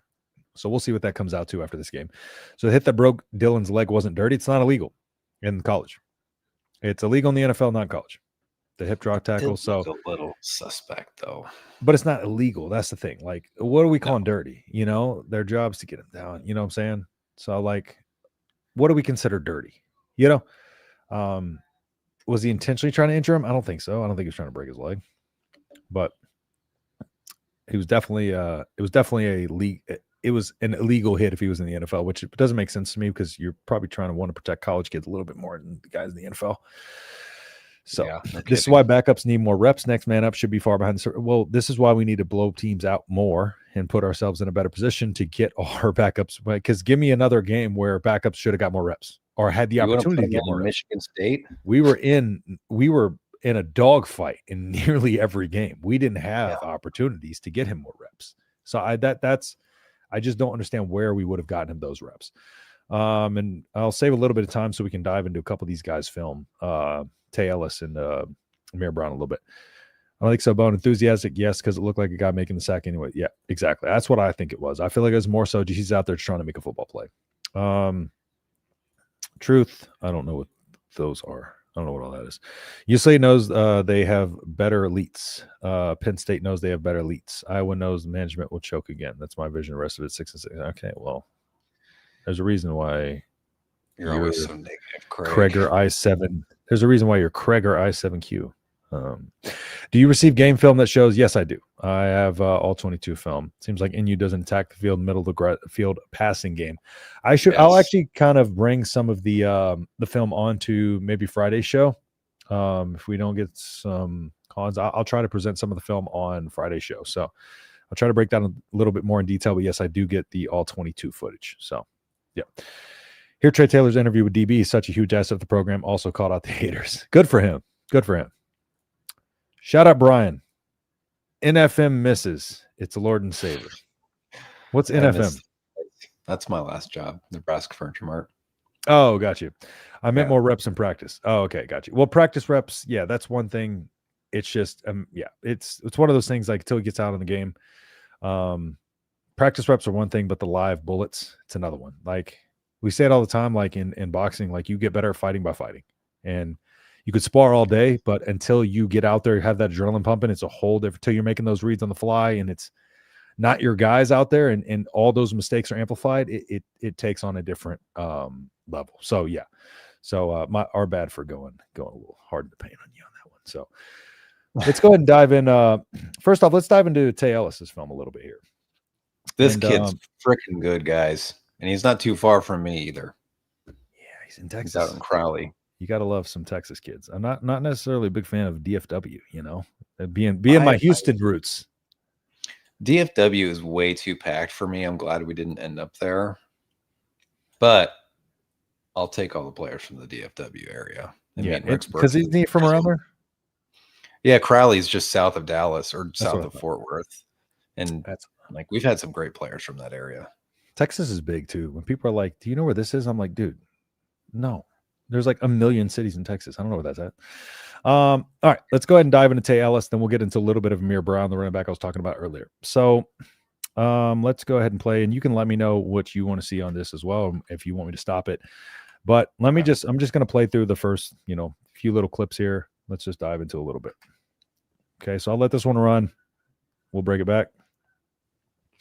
So we'll see what that comes out to after this game. So the hit that broke Dylan's leg wasn't dirty. It's not illegal in college. It's illegal in the NFL, not college. The hip drop tackle. So a little suspect, though. But it's not illegal. That's the thing. Like, what are we calling dirty? Their job's to get him down. You know what I'm saying? So, like, what do we consider dirty? Was he intentionally trying to injure him? I don't think so. I don't think he was trying to break his leg. But he was definitely it was an illegal hit if he was in the NFL, which doesn't make sense to me because you're probably trying to want to protect college kids a little bit more than the guys in the NFL. So this is why backups need more reps. Next man up should be far behind. Well, this is why we need to blow teams out more and put ourselves in a better position to get our backups. Because give me another game where backups should have got more reps or had the opportunity to get more reps. Michigan State. We were in a dogfight in nearly every game. We didn't have opportunities to get him more reps. So I just don't understand where we would have gotten him those reps. And I'll save a little bit of time so we can dive into a couple of these guys' film. Tay Ellis and Amir Brown a little bit. I don't think so. Bone enthusiastic, yes, because it looked like a guy making the sack anyway. Yeah, exactly. That's what I think it was. I feel like it was more so he's out there trying to make a football play. Truth, I don't know what those are. I don't know what all that is. UCLA knows they have better elites. Penn State knows they have better elites. Iowa knows management will choke again. That's my vision. The rest of it 6-6. Okay, well, there's a reason why you're always so negative, Kreger I7. There's a reason why you're Kreger I7Q. Do you receive game film that shows? Yes, I do. I have all 22 film. Seems like NU doesn't attack the field, middle of the field passing game. I'll actually kind of bring some of the film onto maybe Friday's show. If we don't get some cons, I'll try to present some of the film on Friday's show. So I'll try to break down a little bit more in detail. But yes, I do get the all 22 footage. So yeah. Here, Trey Taylor's interview with DB is such a huge asset of the program. Also called out the haters. Good for him. Good for him. Shout out Brian. NFM misses. It's a Lord and Savior. What's NFM? That's my last job, Nebraska Furniture Mart. Oh, got you. I meant more reps in practice. Oh, okay, got you. Well, practice reps, yeah, that's one thing. It's just, it's one of those things like until it gets out in the game. Practice reps are one thing, but the live bullets, it's another one. Like we say it all the time, like in boxing, like you get better at fighting by fighting. And you could spar all day, but until you get out there, have that adrenaline pumping, it's a whole different, until you're making those reads on the fly and it's not your guys out there and all those mistakes are amplified, it takes on a different level. So yeah. So our bad for going a little hard in the paint on you on that one. So let's go ahead and dive in. First off, let's dive into Tay Ellis's film a little bit here. This kid's freaking good, guys. And he's not too far from me either. Yeah, he's in Texas. He's out in Crowley. You got to love some Texas kids. I'm not necessarily a big fan of DFW, being my Houston roots. DFW is way too packed for me. I'm glad we didn't end up there. But I'll take all the players from the DFW area. Because he's from around there? Yeah, Crowley's just south of Dallas or south of Fort Worth. And we've had some great players from that area. Texas is big too. When people are like, do you know where this is? I'm like, dude, no. There's like a million cities in Texas. I don't know where that's at. All right, let's go ahead and dive into Tay Ellis. Then we'll get into a little bit of Amir Brown, the running back I was talking about earlier. So let's go ahead and play. And you can let me know what you want to see on this as well, if you want me to stop it. But I'm just going to play through the first, few little clips here. Let's just dive into a little bit. Okay, so I'll let this one run. We'll break it back.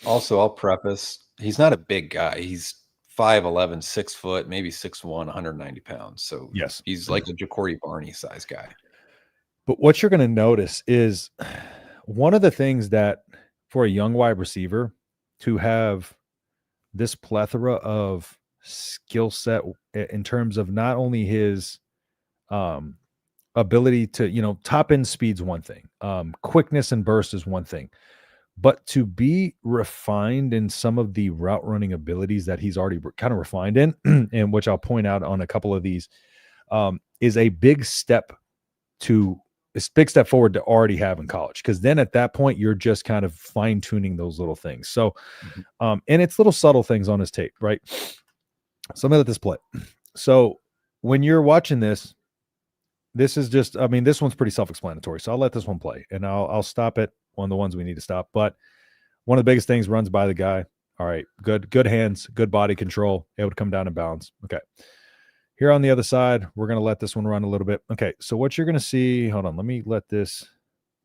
Also, I'll preface, he's not a big guy. He's 5'11", 6 foot, maybe 6'1", 190 pounds. So yes, he's like a Jacory Barney size guy. But what you're going to notice is one of the things that for a young wide receiver to have this plethora of skill set in terms of not only his ability to, top end speed's one thing, quickness and burst is one thing, but to be refined in some of the route running abilities that he's already kind of refined in, and which I'll point out on a couple of these, is a big step forward to already have in college. Because then at that point, you're just kind of fine tuning those little things. So, and it's little subtle things on his tape, right? So I'm gonna let this play. So when you're watching this, this is just, this one's pretty self-explanatory. So I'll let this one play, and I'll stop it on the ones we need to stop. But one of the biggest things, runs by the guy. All right, good hands, good body control, able to come down and bounce. Okay. Here on the other side, we're going to let this one run a little bit. Okay, so what you're going to see, hold on, let me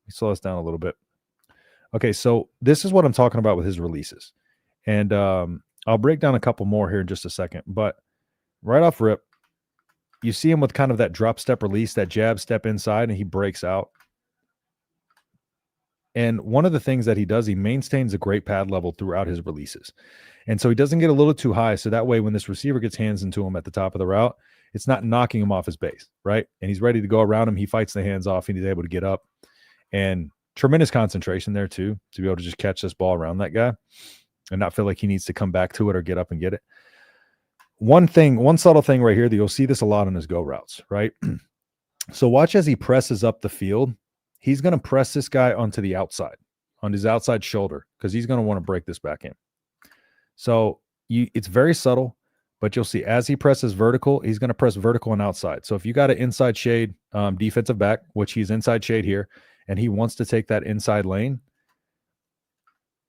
slow this down a little bit. Okay, so this is what I'm talking about with his releases. And I'll break down a couple more here in just a second. But right off rip, you see him with kind of that drop step release, that jab step inside, and he breaks out. And one of the things that he does, he maintains a great pad level throughout his releases. And so he doesn't get a little too high. So that way, when this receiver gets hands into him at the top of the route, it's not knocking him off his base, right? And he's ready to go around him. He fights the hands off and he's able to get up. And tremendous concentration there too, to be able to just catch this ball around that guy and not feel like he needs to come back to it or get up and get it. One subtle thing right here that you'll see this a lot on his go routes, right? So watch as he presses up the field. He's going to press this guy onto the outside, on his outside shoulder, because he's going to want to break this back in. So it's very subtle, but you'll see as he presses vertical, he's going to press vertical and outside. So if you got an inside shade defensive back, which he's inside shade here, and he wants to take that inside lane,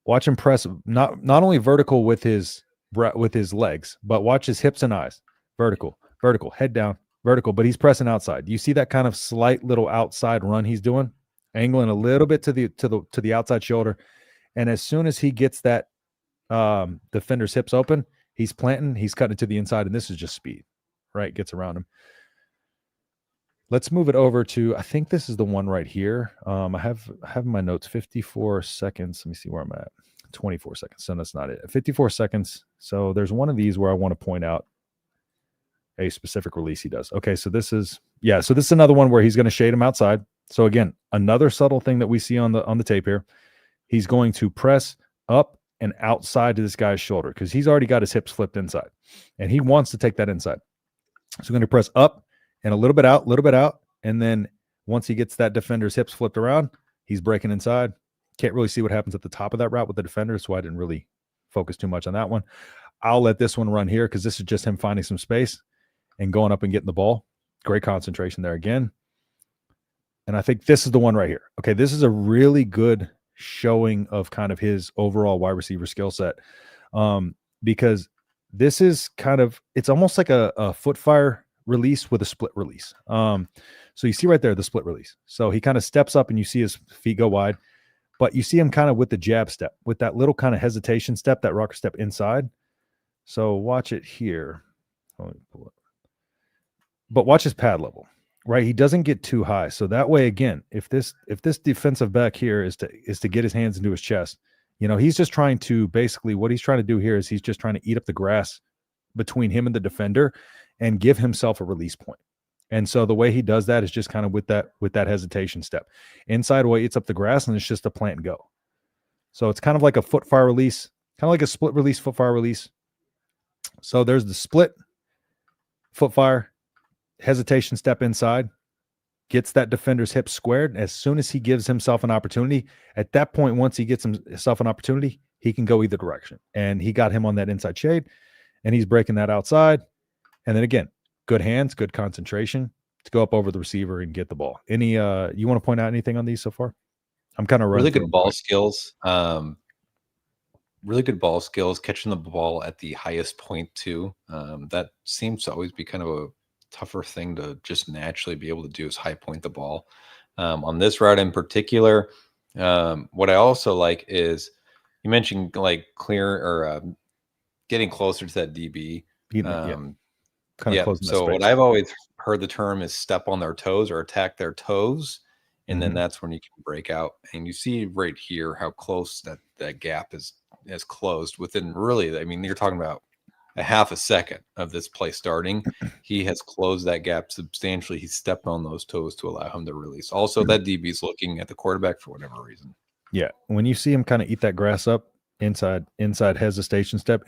watch him press not only vertical with his legs, but watch his hips and eyes. Vertical, head down, vertical, but he's pressing outside. You see that kind of slight little outside run he's doing, angling a little bit to the outside shoulder. And as soon as he gets that defender's hips open, he's planting, he's cutting it to the inside, and this is just speed, right? Gets around him. Let's move it over to, I think this is the one right here. I have in my notes 54 seconds. Let me see where I'm at. 24 seconds. So that's not it. 54 seconds. So there's one of these where I want to point out a specific release he does. Okay, so this is another one where he's going to shade him outside. So again, another subtle thing that we see on the tape here. He's going to press up and outside to this guy's shoulder because he's already got his hips flipped inside, and he wants to take that inside. So he's going to press up and a little bit out, and then once he gets that defender's hips flipped around, he's breaking inside. Can't really see what happens at the top of that route with the defender, so I didn't really focus too much on that one. I'll let this one run here because this is just him finding some space and going up and getting the ball. Great concentration there again. And I think this is the one right here. Okay, this is a really good showing of kind of his overall wide receiver skill set, because this is kind of, it's almost like a foot fire release with a split release. So you see right there the split release. So he kind of steps up and you see his feet go wide, but you see him kind of with the jab step, with that little kind of hesitation step, that rocker step inside. So watch it here. Let me pull it. But watch his pad level, right? He doesn't get too high. So that way, again, if this defensive back here is to get his hands into his chest, he's just trying to, basically what he's trying to do here is he's just trying to eat up the grass between him and the defender and give himself a release point. And so the way he does that is just kind of with that hesitation step. Inside way eats up the grass, and it's just a plant and go. So it's kind of like a foot fire release, kind of like a split release, foot fire release. So there's the split, foot fire, hesitation step inside, gets that defender's hips squared. As soon as he gives himself an opportunity, at that point, once he gets himself an opportunity, he can go either direction. And he got him on that inside shade, and he's breaking that outside. And then again, good hands, good concentration to go up over the receiver and get the ball. Any you want to point out anything on these so far? I'm kind of really good ball skills. really good ball skills, catching the ball at the highest point too. That seems to always be kind of a tougher thing to just naturally be able to do, is high point the ball. On this route in particular, what I also like is you mentioned like clear or getting closer to that DB. Kind of closing that So space. what I've always heard the term is step on their toes or attack their toes. And then that's when you can break out. And you see right here how close that gap is closed within, really, I mean, you're talking about a half a second of this play starting. He has closed that gap substantially. He stepped on those toes to allow him to release. Also, that DB is looking at the quarterback for whatever reason. Yeah. When you see him kind of eat that grass up, inside hesitation step,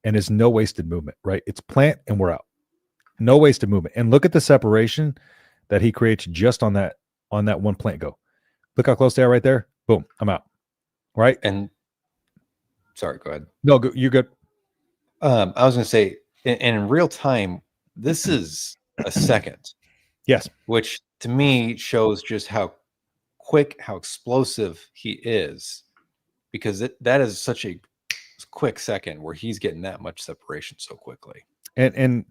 and it's no wasted movement, right? It's plant and we're out. No wasted movement. And look at the separation that he creates just on that one plant go. Look how close they are right there. Boom, I'm out. Right? And sorry, go ahead. No, you're good. I was going to say, in real time, this is a second. Yes. Which to me shows just how quick, how explosive he is, because that is such a quick second where he's getting that much separation so quickly. And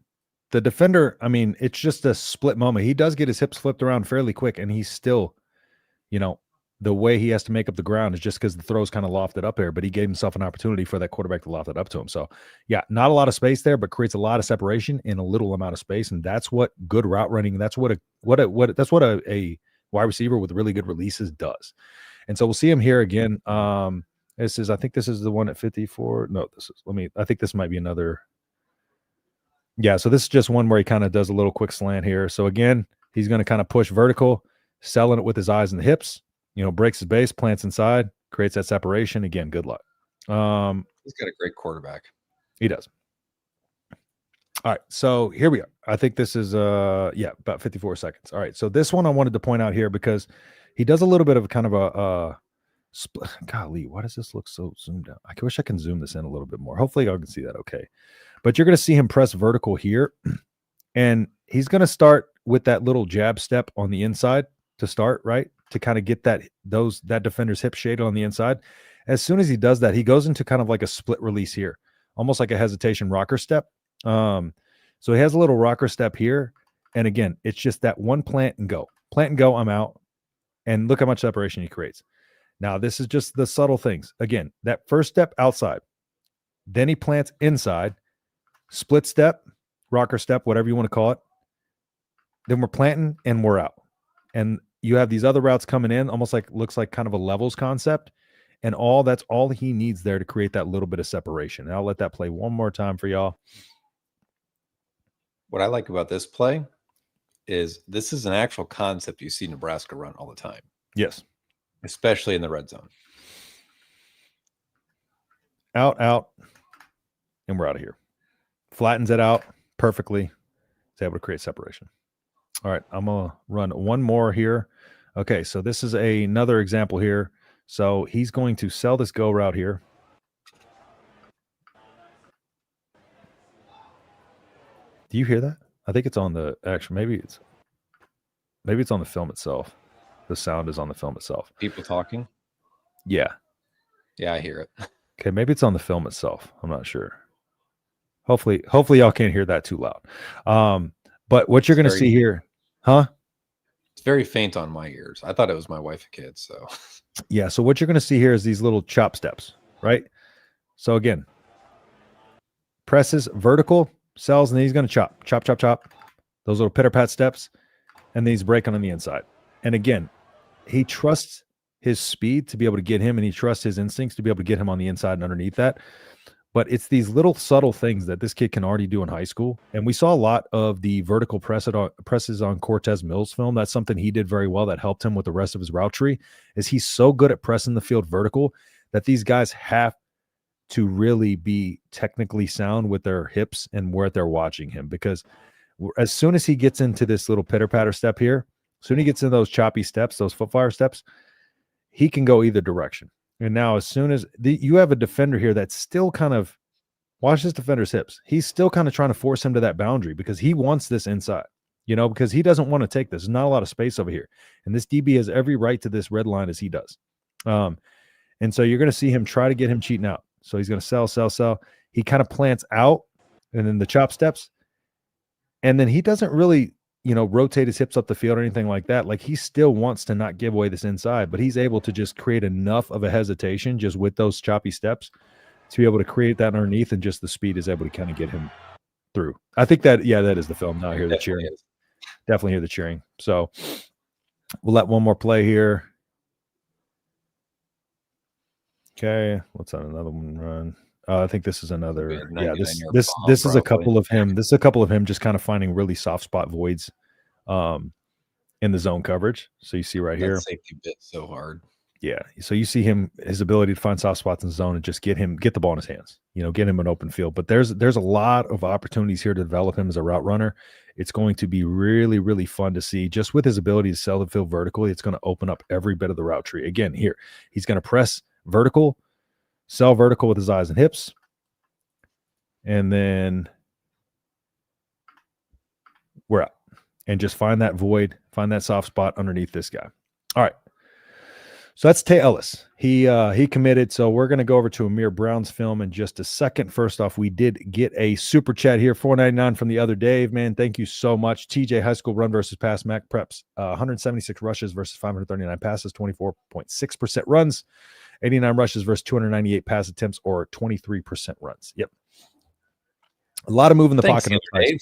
the defender, I mean, it's just a split moment. He does get his hips flipped around fairly quick, and he's still, the way he has to make up the ground is just because the throw's kind of lofted up there, but he gave himself an opportunity for that quarterback to loft it up to him. So, yeah, not a lot of space there, but creates a lot of separation in a little amount of space, and that's what good route running. That's what a wide receiver with really good releases does. And so we'll see him here again. I think this is the one at 54. No, I think this might be another. Yeah, so this is just one where he kind of does a little quick slant here. So again, he's going to kind of push vertical, selling it with his eyes and the hips, breaks his base, plants inside, creates that separation. Again, good luck. He's got a great quarterback. He does. All right, so here we are. I think this is about 54 seconds. All right, so this one I wanted to point out here because he does a little bit of kind of a split. Golly, why does this look so zoomed out? I wish I can zoom this in a little bit more. Hopefully y'all can see that okay. But you're going to see him press vertical here, and he's going to start with that little jab step on the inside to start, right? To kind of get that defender's hip shaded on the inside. As soon as he does that, he goes into kind of like a split release here, almost like a hesitation rocker step. So he has a little rocker step here. And again, it's just that one plant and go. Plant and go, I'm out. And look how much separation he creates. Now, this is just the subtle things. Again, that first step outside. Then he plants inside. Split step, rocker step, whatever you want to call it. Then we're planting and we're out. And you have these other routes coming in, almost like looks like kind of a levels concept. And that's all he needs there to create that little bit of separation. And I'll let that play one more time for y'all. What I like about this play is this is an actual concept you see Nebraska run all the time. Yes. Especially in the red zone. Out, and we're out of here. Flattens it out perfectly. Is able to create separation. All right, I'm going to run one more here. Okay, so this is another example here. So he's going to sell this go route here. Do you hear that? I think it's on the maybe it's on the film itself. The sound is on the film itself. People talking? Yeah. Yeah, I hear it. Okay, maybe it's on the film itself. I'm not sure. Hopefully y'all can't hear that too loud. But what you're going to see here, huh? It's very faint on my ears. I thought it was my wife and kids. So yeah. So what you're going to see here is these little chop steps, right? So again, presses vertical, sells, and then he's going to chop. Those little pitter-pat steps, and then he's breaking on the inside. And again, he trusts his speed to be able to get him, and he trusts his instincts to be able to get him on the inside and underneath that. But it's these little subtle things that this kid can already do in high school. And we saw a lot of the vertical presses on Cortez Mills film. That's something he did very well that helped him with the rest of his route tree, is he's so good at pressing the field vertical that these guys have to really be technically sound with their hips and where they're watching him. Because as soon as he gets into this little pitter-patter step here, as soon as he gets into those choppy steps, those foot fire steps, he can go either direction. And now as soon as you have a defender here that's still kind of, watch this defender's hips. He's still kind of trying to force him to that boundary because he wants this inside, because he doesn't want to take this. There's not a lot of space over here. And this DB has every right to this red line as he does. And so you're going to see him try to get him cheating out. So he's going to sell. He kind of plants out and then the chop steps. And then he doesn't really, rotate his hips up the field or anything like that. Like he still wants to not give away this inside, but he's able to just create enough of a hesitation just with those choppy steps to be able to create that underneath, and just the speed is able to kind of get him through. I think that is the film. Now I hear the cheering. Definitely hear the cheering. So we'll let one more play here. Okay, let's let another one run. I think this is another. Yeah, this is a couple of him. This is a couple of him just kind of finding really soft spot voids in the zone coverage. So you see right here, safety bit so hard. Yeah, so you see his ability to find soft spots in the zone and just get the ball in his hands. Get him an open field. But there's a lot of opportunities here to develop him as a route runner. It's going to be really, really fun to see. Just with his ability to sell the field vertically, it's going to open up every bit of the route tree. Again, here he's going to press vertical, sell vertical with his eyes and hips, and then we're out. And just find that void, find that soft spot underneath this guy. All right. So that's Tay Ellis. He committed. So we're going to go over to Amir Brown's film in just a second. First off, we did get a super chat here, $4.99 from the other Dave. Man, thank you so much. TJ high school run versus pass. Mac Preps 176 rushes versus 539 passes, 24.6% runs, 89 rushes versus 298 pass attempts, or 23% runs. Yep. A lot of move in the pocket. A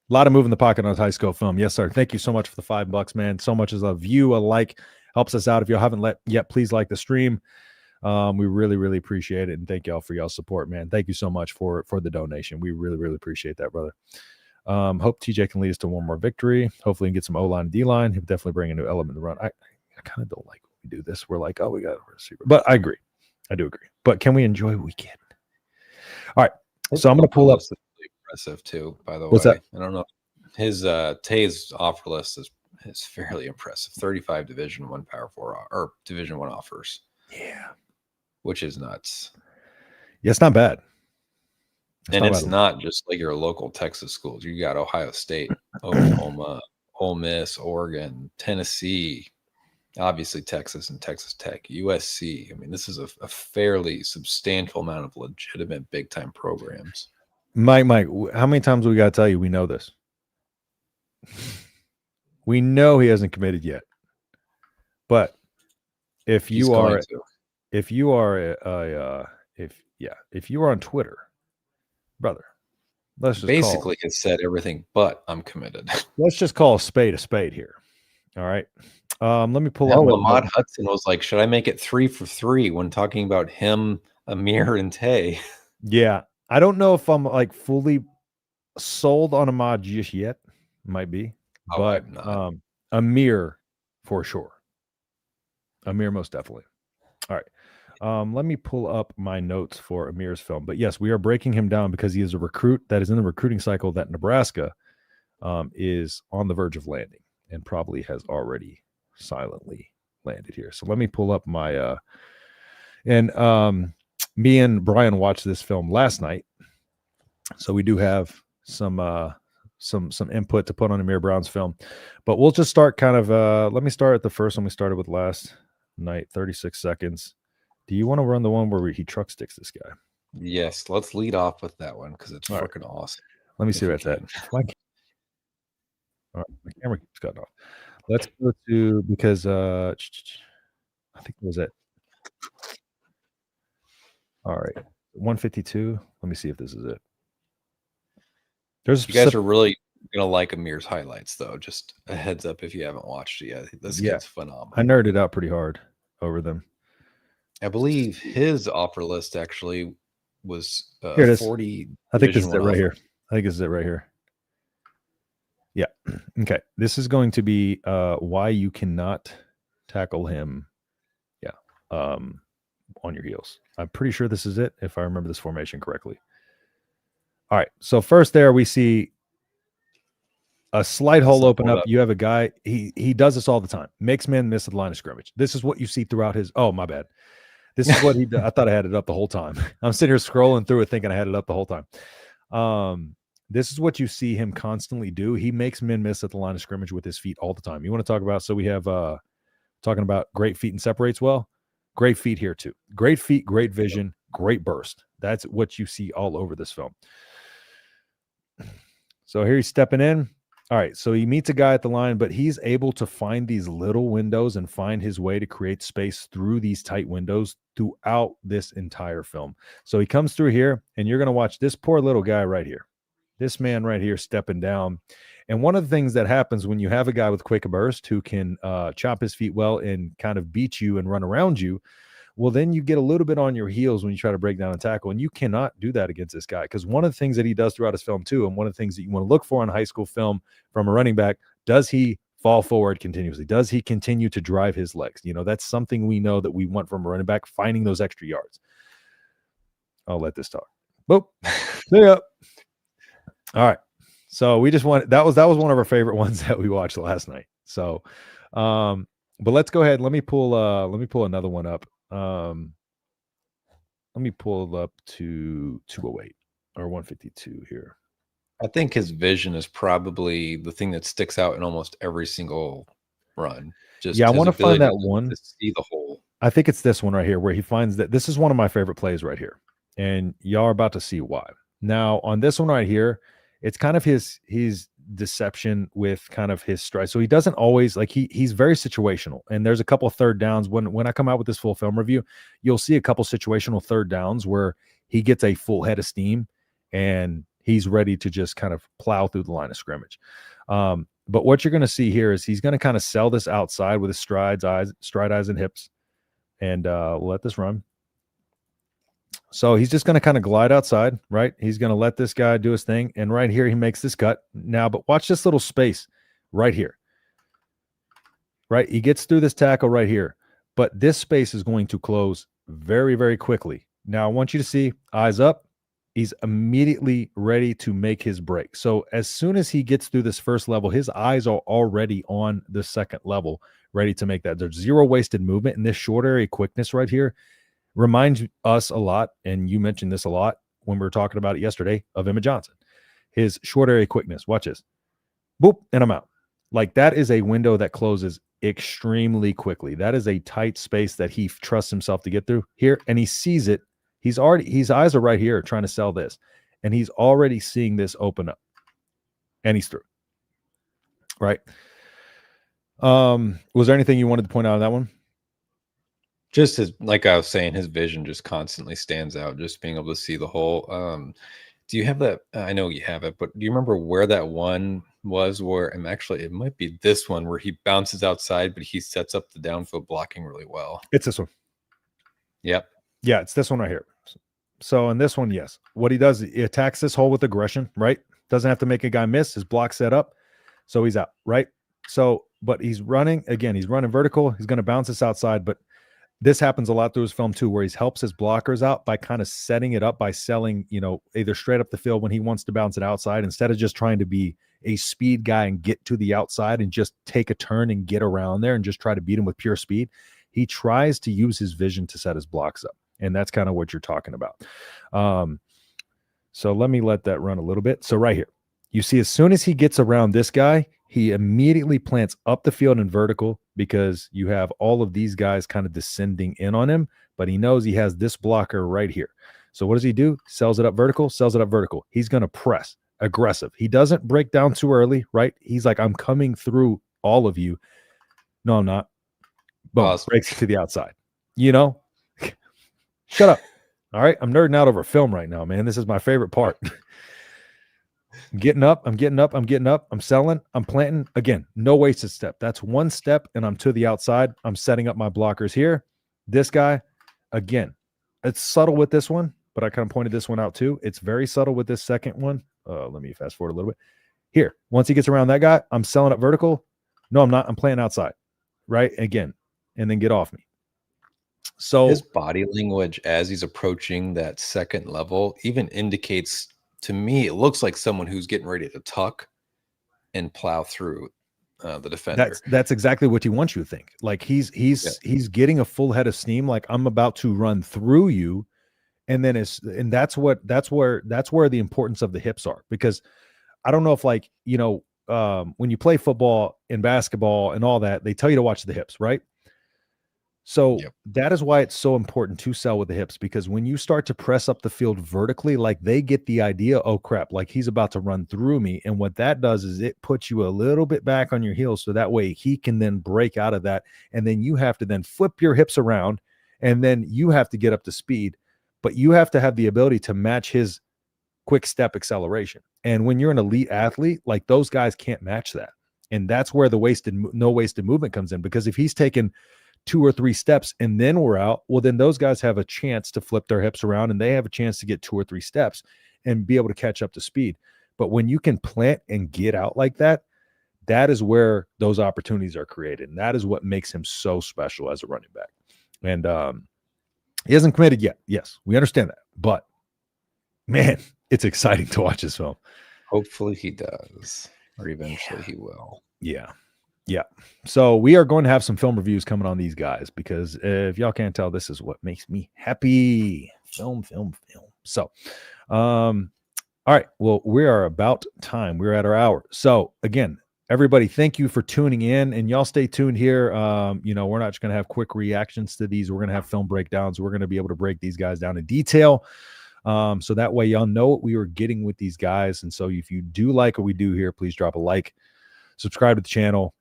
lot of move in the pocket on his high school film. Yes, sir. Thank you so much for the $5, man. So much as a view, a like. Helps us out. If you haven't yet, please like the stream. We really, really appreciate it. And thank y'all for y'all's support, man. Thank you so much for the donation. We really, really appreciate that, brother. Hope TJ can lead us to one more victory. Hopefully, can get some O-line and D-line. He'll definitely bring a new element in the run. I kind of don't like when we do this. We're like, oh, we got a receiver. But I agree. I do agree. But can we enjoy weekend? All right. So I'm going to pull up. Impressive, too, by the way. What's that? I don't know. His Tay's offer list is fairly impressive. 35 Division I Power 4 or Division I offers. Yeah. Which is nuts. Yeah, it's not bad. It's not just like your local Texas schools. You got Ohio State, Oklahoma, Ole Miss, Oregon, Tennessee, obviously Texas and Texas Tech, USC. I mean, this is a fairly substantial amount of legitimate big-time programs. Mike, how many times we got to tell you we know this? We know he hasn't committed yet, but if you are on Twitter, brother, let's just basically it said everything but I'm committed. Let's just call a spade here. All right. Let me pull up. Lamont Hudson was like, should I make it 3 for 3 when talking about him, Amir, and Tay? Yeah, I don't know if I'm like fully sold on Ahmad just yet. Might be. But Amir for sure. Amir most definitely. All right. Let me pull up my notes for Amir's film. But yes, we are breaking him down because he is a recruit that is in the recruiting cycle that Nebraska is on the verge of landing and probably has already silently landed here. So let me pull up my me and Brian watched this film last night. So we do have some input to put on Amir Brown's film, but we'll just start kind of let me start at the first one we started with last night, 36 seconds. Do you want to run the one where he truck sticks this guy? Yes, let's lead off with that one because it's freaking awesome. Let me see where it's at. All right, my camera keeps cutting off. Let's go to, because I think it was it. All right, 152. Let me see if this is it. You guys are really gonna like Amir's highlights, though. Just a heads up if you haven't watched it yet. This kid's phenomenal. I nerded out pretty hard over them. I believe his offer list actually was here it is. 40. I think this is it right here. I think this is it right here. Yeah. Okay. This is going to be why you cannot tackle him. Yeah. On your heels. I'm pretty sure this is it, if I remember this formation correctly. All right. So first there we see a slight hole open up. You have a guy. He does this all the time. Makes men miss the line of scrimmage. This is what you see throughout his. Oh, my bad. This is what he does. I thought I had it up the whole time. I'm sitting here scrolling through it thinking I had it up the whole time. This is what you see him constantly do. He makes men miss at the line of scrimmage with his feet all the time. You want to talk about, so we have talking about great feet and separates well. Great feet here too. Great feet, great vision, great burst. That's what you see all over this film. So here he's stepping in. All right, so he meets a guy at the line, but he's able to find these little windows and find his way to create space through these tight windows throughout this entire film. So he comes through here, and you're going to watch this poor little guy right here. This man right here stepping down. And one of the things that happens when you have a guy with quick burst who can chop his feet well and kind of beat you and run around you, well, then you get a little bit on your heels when you try to break down and tackle, and you cannot do that against this guy, because one of the things that he does throughout his film too, and one of the things that you want to look for in high school film from a running back, does he fall forward continuously? Does he continue to drive his legs? That's something we know that we want from a running back, finding those extra yards. I'll let this talk. Boop. See ya. All right. So we just want that was one of our favorite ones that we watched last night. So but let's go ahead. Let me pull another one up. Let me pull it up to 208 or 152 here. I think his vision is probably the thing that sticks out in almost every single run. I want to find that one to see the whole. I think it's this one right here where he finds that this is one of my favorite plays right here, and y'all are about to see why. Now on this one right here, it's kind of his deception with kind of his stride. So he doesn't always he's very situational. And there's a couple of third downs when I come out with this full film review, you'll see a couple situational third downs where he gets a full head of steam and he's ready to just kind of plow through the line of scrimmage. But what you're going to see here is he's going to kind of sell this outside with his stride, eyes, and hips, and we'll let this run. So he's just going to kind of glide outside, right? He's going to let this guy do his thing. And right here, he makes this cut. Now, but watch this little space right here, right? He gets through this tackle right here, but this space is going to close very, very quickly. Now, I want you to see eyes up. He's immediately ready to make his break. So as soon as he gets through this first level, his eyes are already on the second level, ready to make that. There's zero wasted movement, and this short area quickness right here reminds us a lot, and you mentioned this a lot when we were talking about it yesterday, of Emmett Johnson. His short area quickness. Watch this. Boop, and I'm out. Like, that is a window that closes extremely quickly. That is a tight space that he trusts himself to get through here, and he sees it. His eyes are right here trying to sell this, and he's already seeing this open up, and he's through. Right? Was there anything you wanted to point out on that one? Just like I was saying, his vision just constantly stands out, just being able to see the whole. Do you have that? I know you have it, but do you remember where that one was? Where it might be this one where he bounces outside, but he sets up the downfield blocking really well. It's this one. Yep. Yeah, it's this one right here. So in this one, yes. What he does, he attacks this hole with aggression, right? Doesn't have to make a guy miss. His block set up, so he's out, right? So, but he's running, again, he's running vertical. He's going to bounce this outside, but this happens a lot through his film too, where he helps his blockers out by kind of setting it up by selling, either straight up the field when he wants to bounce it outside, instead of just trying to be a speed guy and get to the outside and just take a turn and get around there and just try to beat him with pure speed. He tries to use his vision to set his blocks up. And that's kind of what you're talking about. So let me let that run a little bit. So right here, you see, as soon as he gets around this guy, he immediately plants up the field in vertical, because you have all of these guys kind of descending in on him, but he knows he has this blocker right here. So what does he do? Sells it up vertical. He's going to press aggressive. He doesn't break down too early, right? He's like, I'm coming through all of you. No, I'm not. Boom, awesome. Breaks it to the outside. Shut up. All right. I'm nerding out over film right now, man. This is my favorite part. I'm getting up. I'm selling. I'm planting. Again, no wasted step. That's one step, and I'm to the outside. I'm setting up my blockers here. This guy, again, it's subtle with this one, but I kind of pointed this one out too. It's very subtle with this second one. Let me fast forward a little bit. Here, once he gets around that guy, I'm selling up vertical. No, I'm not. I'm playing outside. Right? Again, and then get off me. So his body language as he's approaching that second level even indicates, to me, it looks like someone who's getting ready to tuck and plow through the defender. That's exactly what he wants you to think. Like he's getting a full head of steam. Like, I'm about to run through you, and then that's where the importance of the hips are. Because I don't know if when you play football and basketball and all that, they tell you to watch the hips, right? So that is why it's so important to sell with the hips, because when you start to press up the field vertically, like they get the idea, oh crap, like he's about to run through me. And what that does is it puts you a little bit back on your heels. So that way he can then break out of that. And then you have to then flip your hips around, and then you have to get up to speed, but you have to have the ability to match his quick step acceleration. And when you're an elite athlete, like those guys can't match that. And that's where the no wasted movement comes in, because if he's taken 2 or 3 steps and then we're out, well, then those guys have a chance to flip their hips around and they have a chance to get 2 or 3 steps and be able to catch up to speed. But when you can plant and get out like that, that is where those opportunities are created. And that is what makes him so special as a running back. And he hasn't committed yet. Yes, we understand that. But man, it's exciting to watch this film. Hopefully he does, or eventually he will. Yeah. Yeah. So we are going to have some film reviews coming on these guys, because if y'all can't tell, this is what makes me happy. Film. So, all right. Well, we are about time. We're at our hour. So again, everybody, thank you for tuning in, and y'all stay tuned here. We're not just going to have quick reactions to these. We're going to have film breakdowns. We're going to be able to break these guys down in detail. So that way y'all know what we were getting with these guys. And so if you do like what we do here, please drop a like, subscribe to the channel,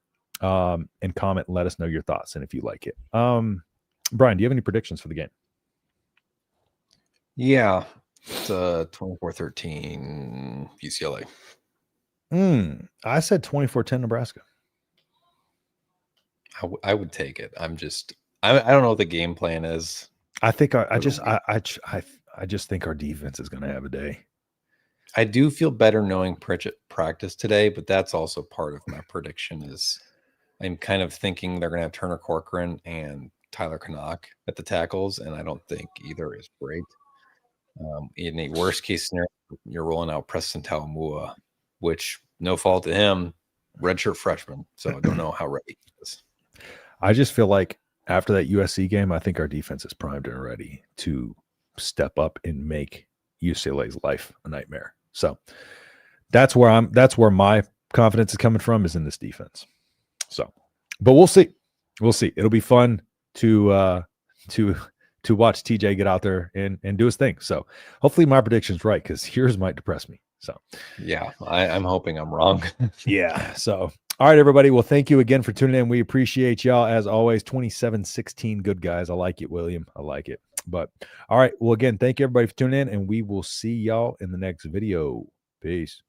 and comment and let us know your thoughts and if you like it. Brian, do you have any predictions for the game? Yeah, it's 24-13 UCLA. I said 24-10 Nebraska. I would take it. I don't know what the game plan is. I think I just think our defense is going to have a day. I do feel better knowing Pritchett practice today, but that's also part of my prediction. Is I'm kind of thinking they're going to have Turner Corcoran and Tyler Knock at the tackles, and I don't think either is great. In a worst case scenario, you're rolling out Preston Taumua, which no fault to him, redshirt freshman. So I don't know how ready he is. I just feel like after that USC game, I think our defense is primed and ready to step up and make UCLA's life a nightmare. So that's where my confidence is coming from, is in this defense. So, but we'll see. It'll be fun to watch TJ get out there and do his thing. So hopefully my prediction's right, because yours might depress me. So yeah, I'm hoping I'm wrong. Yeah. So all right, everybody. Well, thank you again for tuning in. We appreciate y'all as always. 27-16, good guys. I like it, William. I like it. But all right. Well, again, thank you everybody for tuning in, and we will see y'all in the next video. Peace.